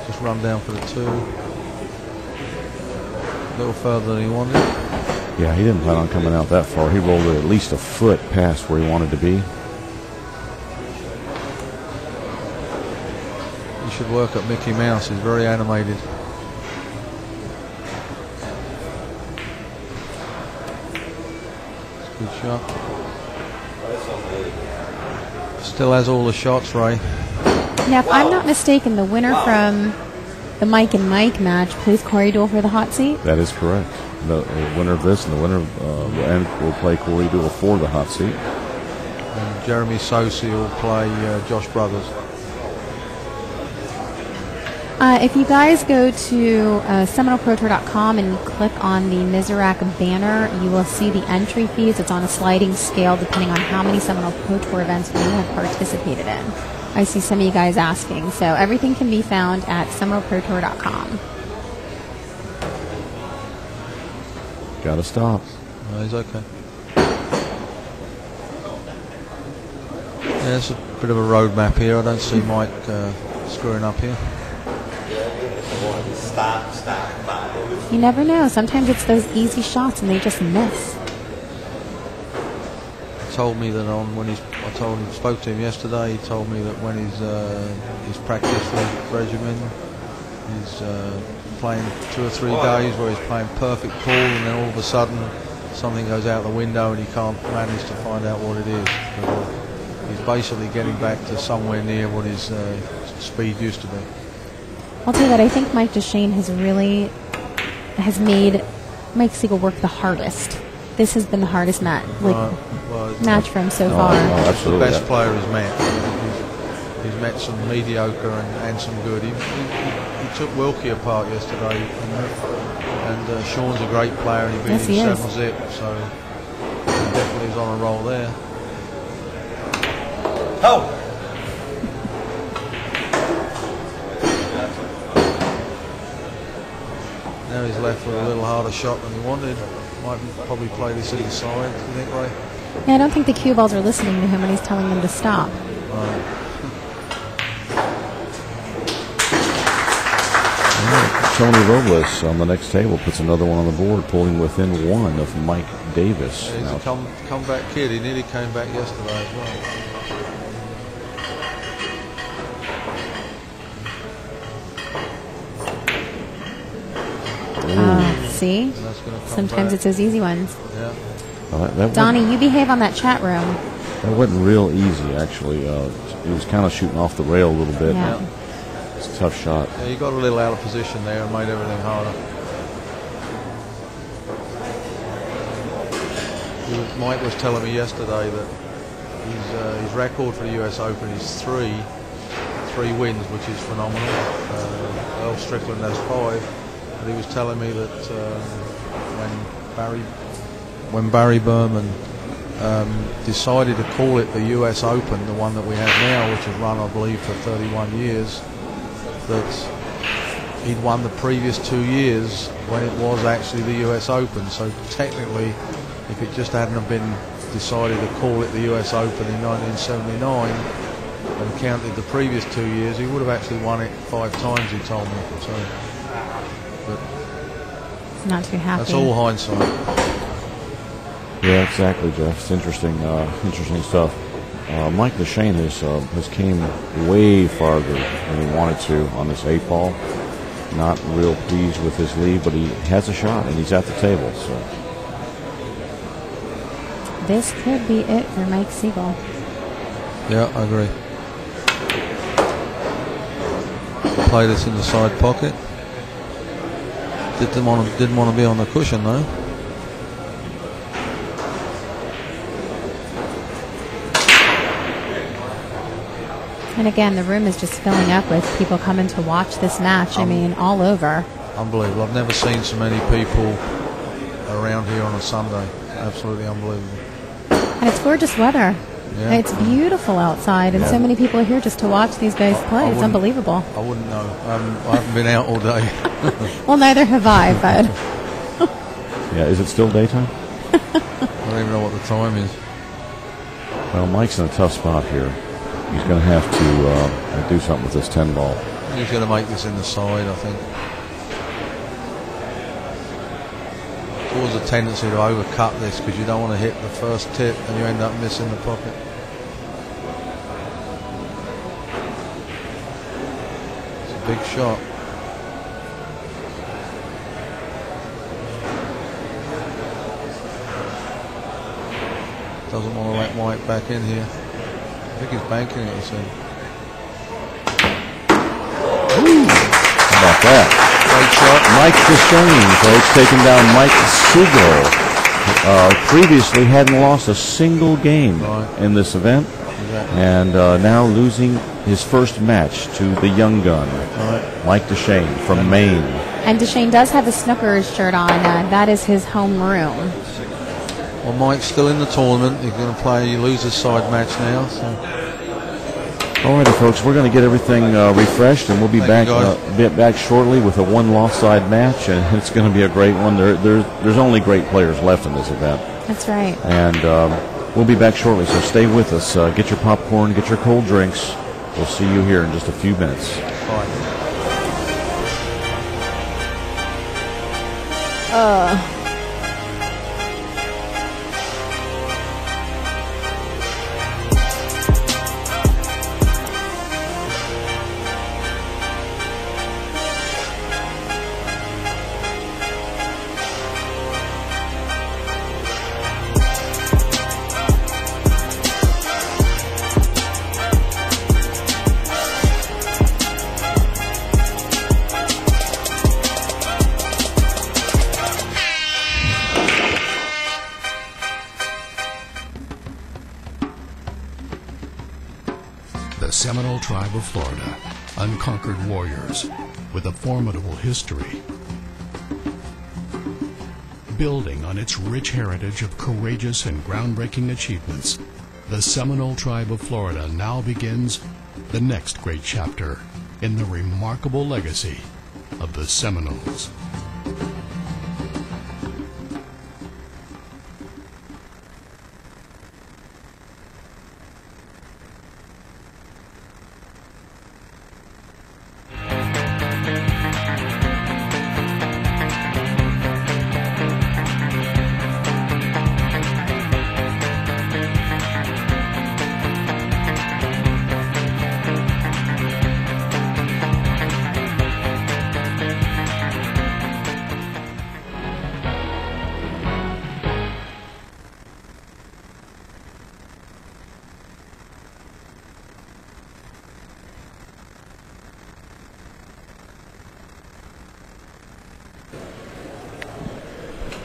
Just run down for the 2. A little further than he wanted. Yeah, he didn't plan on coming out that far. He rolled it at least a foot past where he wanted to be. He should work at Mickey Mouse. He's very animated. Good shot. Still has all the shots, Ray. Now, if I'm not mistaken, the winner from the Mike and Mike match plays Corey Dole for the hot seat. That is correct. The winner of this and the winner will play Corey Dole for the hot seat. And Jeremy Sosi will play Josh Brothers. If you guys go to SeminoleProTour.com and click on the Mizrac banner, you will see the entry fees. It's on a sliding scale depending on how many Seminole Pro Tour events you have participated in. I see some of you guys asking. So everything can be found at SeminoleProTour.com. Gotta stop. No, he's okay. Yeah, it's a bit of a road map here. I don't see Mike screwing up here. You never know. Sometimes it's those easy shots and they just miss. He told me that spoke to him yesterday. He told me that when his practice regimen, he's playing 2 or 3 days where he's playing perfect pool, and then all of a sudden something goes out the window and he can't manage to find out what it is. But he's basically getting back to somewhere near what his speed used to be. I'll tell you that I think Mike Dechaine has made Mike Sigel work the hardest. This has been the hardest match for him so far. The best player he's met. He's met some mediocre and some good. He took Wilkie apart yesterday, and Sean's a great player, and he beat him 7-zip, so he definitely is on a roll there. Oh! Now he's left with a little harder shot than he wanted. Might probably play this inside, do you think, Ray? Yeah, I don't think the cue balls are listening to him when he's telling them to stop. Tony Robles on the next table puts another one on the board, pulling within 1 of Mike Davis. Yeah, he's a comeback kid. He nearly came back yesterday as well. See? Sometimes it's those easy ones. Yeah. Donnie, you behave on that chat room. That wasn't real easy, actually. He was kind of shooting off the rail a little bit. Yeah. It's a tough shot. Yeah, he got a little out of position there and made everything harder. Mike was telling me yesterday that his record for the US Open is three wins, which is phenomenal. Earl Strickland has 5, but he was telling me that when Barry Berman decided to call it the US Open, the one that we have now, which has run, I believe, for 31 years, that he'd won the previous 2 years when it was actually the US Open. So technically, if it just hadn't have been decided to call it the US Open in 1979 and counted the previous 2 years, he would have actually won it 5 times, he told me. So, but Not too happy. that's all hindsight. Yeah, exactly, Jeff. It's interesting, interesting stuff. Mike Dechaine has came way farther than he wanted to on this 8 ball. Not real pleased with his lead, but he has a shot and he's at the table. So This could be it for Mike Sigel. Yeah, I agree. Play this in the side pocket. Didn't want to be on the cushion though. And again, the room is just filling up with people coming to watch this match. I mean, all over. Unbelievable. I've never seen so many people around here on a Sunday. Absolutely unbelievable. And it's gorgeous weather. Yeah. It's beautiful outside, and so many people are here just to watch these guys play. It's unbelievable. I wouldn't know. I haven't been out all day. Well, neither have I, but yeah, is it still daytime? I don't even know what the time is. Well, Mike's in a tough spot here. He's going to have to do something with this 10 ball. He's going to make this in the side, I think. There's always a tendency to overcut this because you don't want to hit the first tip and you end up missing the pocket. It's a big shot. Doesn't want to let White back in here. I think he's banking it, he said. How about that? Great shot. Mike Dechaine, folks, taking down Mike Sigel. Previously hadn't lost a single game in this event. Exactly. And now losing his first match to the young gun, Mike Dechaine from Maine. and Dechaine does have a Snookers shirt on. That is his home room. Well, Mike's still in the tournament. He's going to play loser's side match now. So. All righty, folks, we're going to get everything refreshed, and we'll be back shortly with a one-loss side match, and it's going to be a great one. There's only great players left in this event. That's right. And we'll be back shortly, so stay with us. Get your popcorn, get your cold drinks. We'll see you here in just a few minutes. Bye. The Seminole Tribe of Florida, unconquered warriors with a formidable history. Building on its rich heritage of courageous and groundbreaking achievements, the Seminole Tribe of Florida now begins the next great chapter in the remarkable legacy of the Seminoles.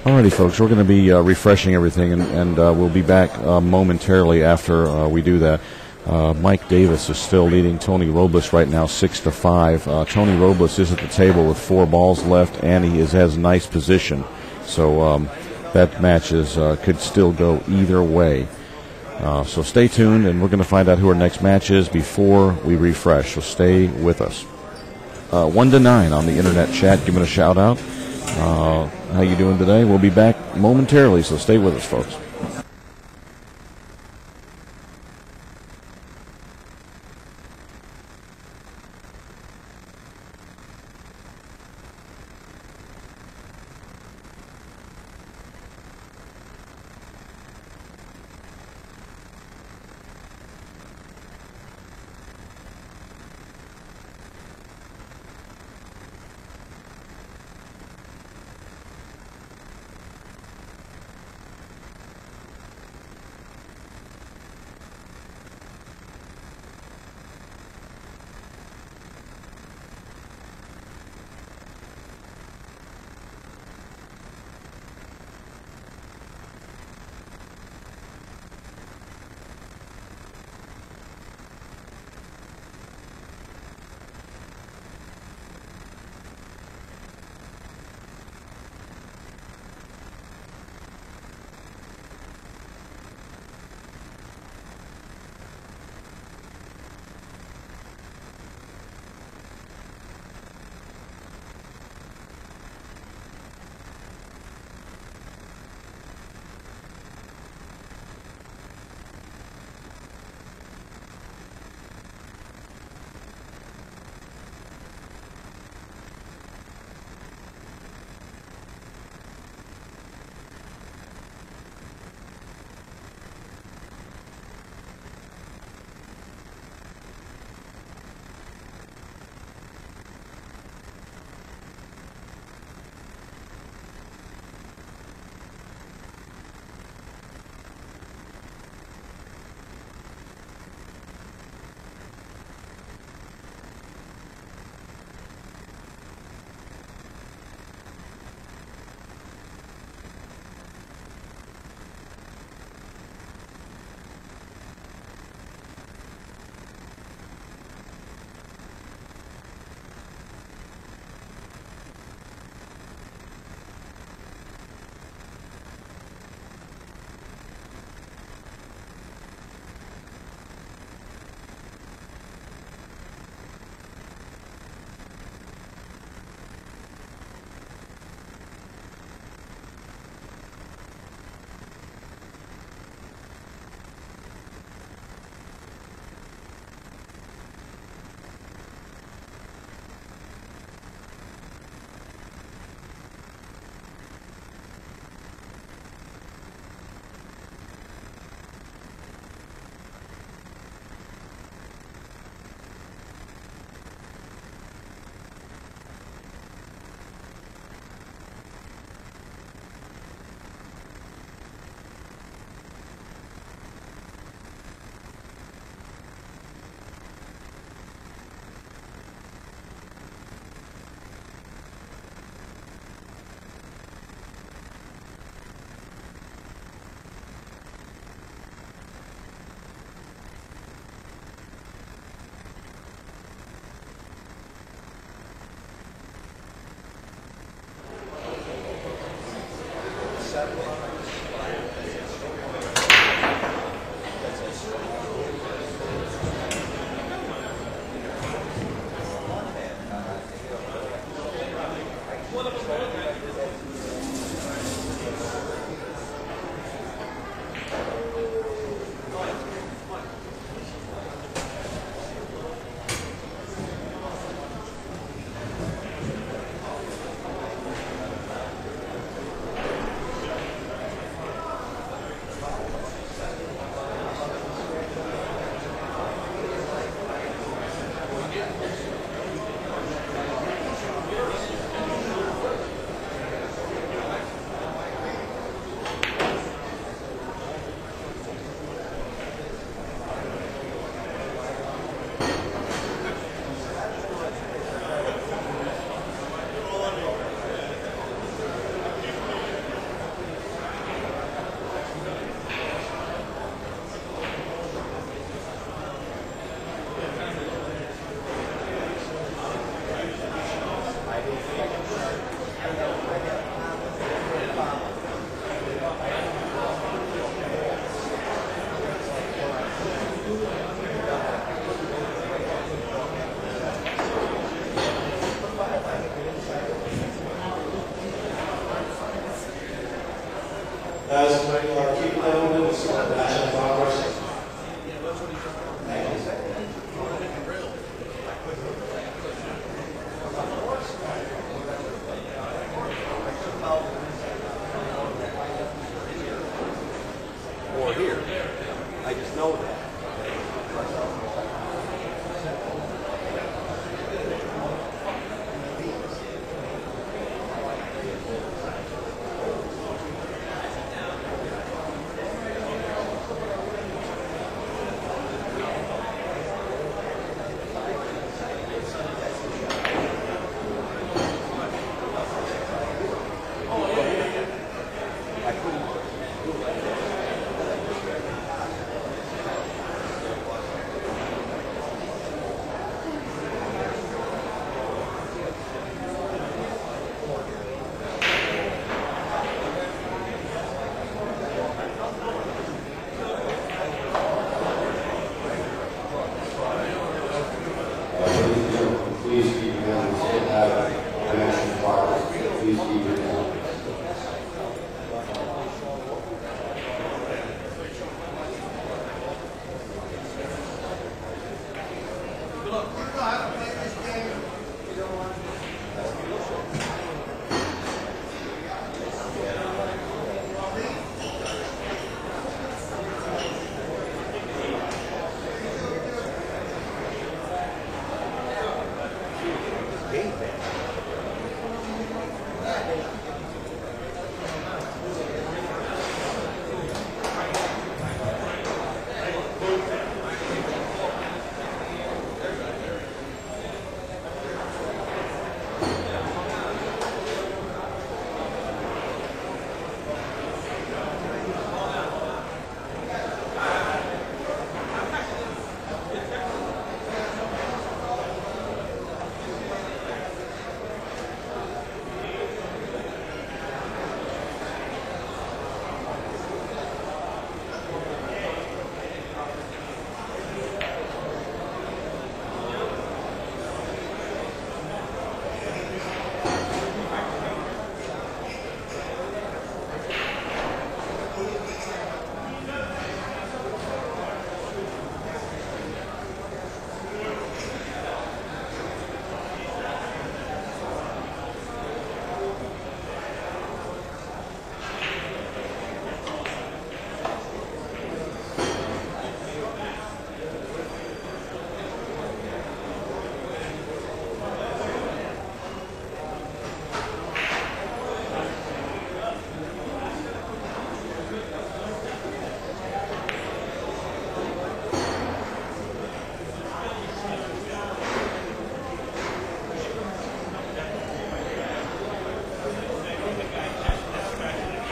Alrighty, folks, we're going to be refreshing everything, and we'll be back momentarily after we do that. Mike Davis is still leading Tony Robles right now, 6-5. Tony Robles is at the table with 4 balls left, and he has nice position. So that match could still go either way. So stay tuned, and we're going to find out who our next match is before we refresh. So stay with us. 1-9 on the internet chat. Give it a shout out. How you doing today? We'll be back momentarily, so stay with us, folks.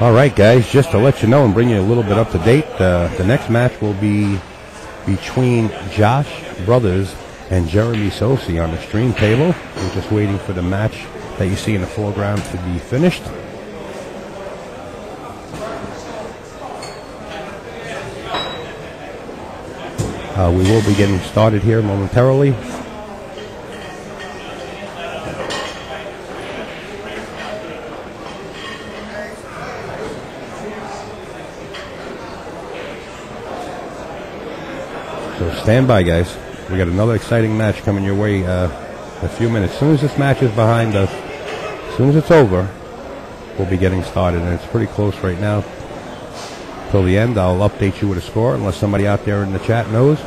All right, guys, just to let you know and bring you a little bit up to date, the next match will be between Josh Brothers and Jeremy Sosi on the stream table. We're just waiting for the match that you see in the foreground to be finished. We will be getting started here momentarily. So stand by, guys. We got another exciting match coming your way in a few minutes. As soon as this match is behind us, as soon as it's over, we'll be getting started. And it's pretty close right now. Till the end, I'll update you with a score unless somebody out there in the chat knows.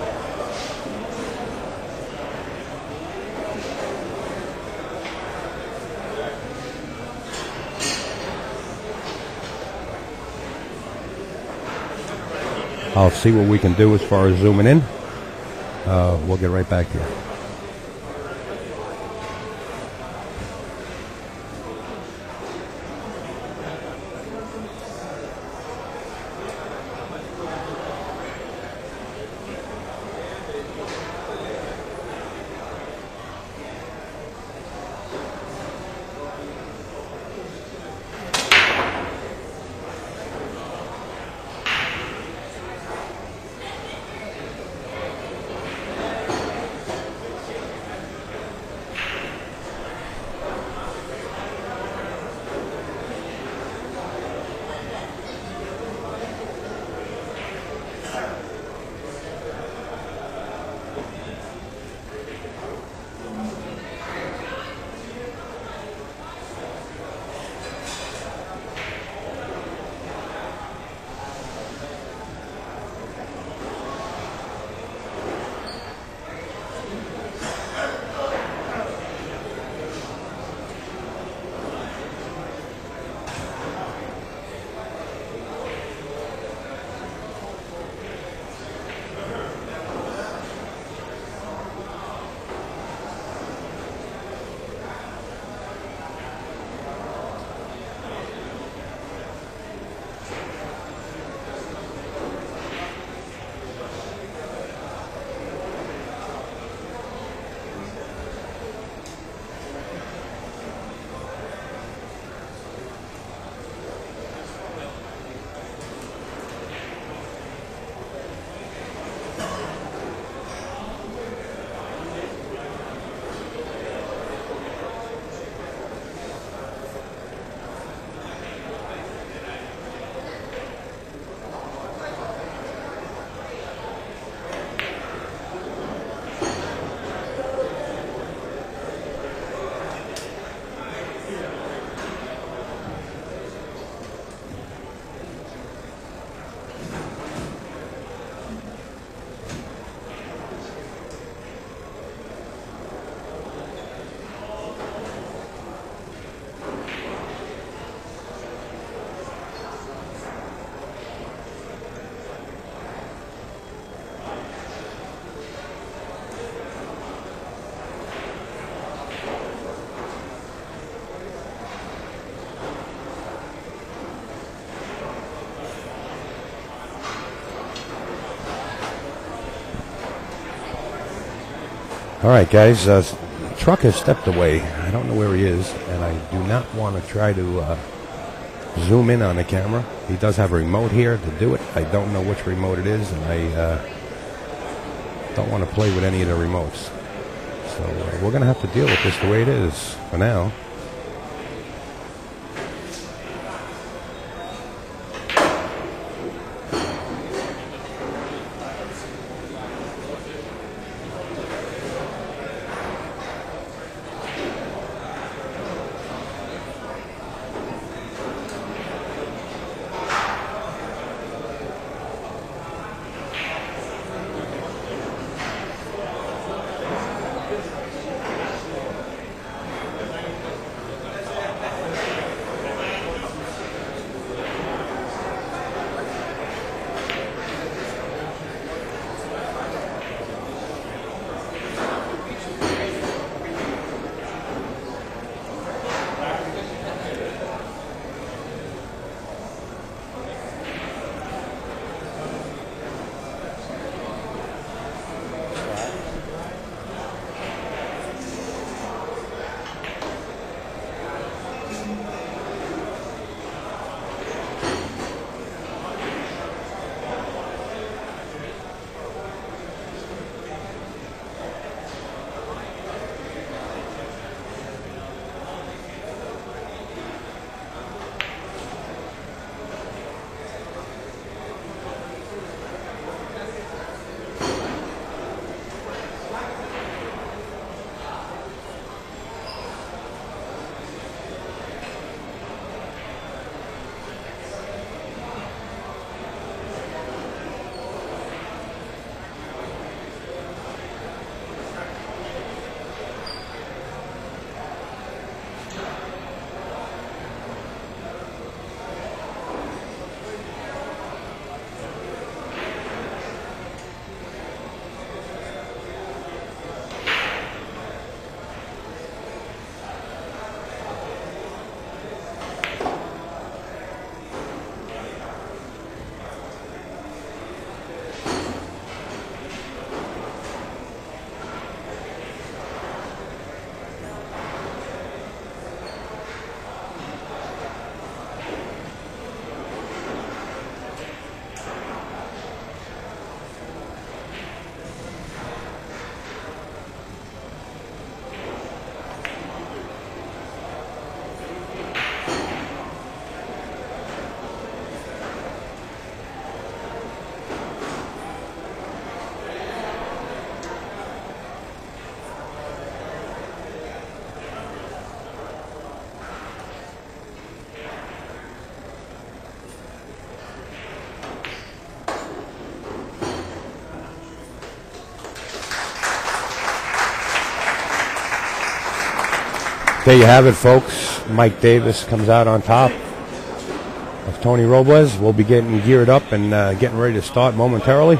I'll see what we can do as far as zooming in. We'll get right back to you. All right, guys, truck has stepped away. I don't know where he is, and I do not want to try to zoom in on the camera. He does have a remote here to do it. I don't know which remote it is, and I don't want to play with any of the remotes. So we're going to have to deal with this the way it is for now. There you have it, folks. Mike Davis comes out on top of Tony Robles. We'll be getting geared up and getting ready to start momentarily.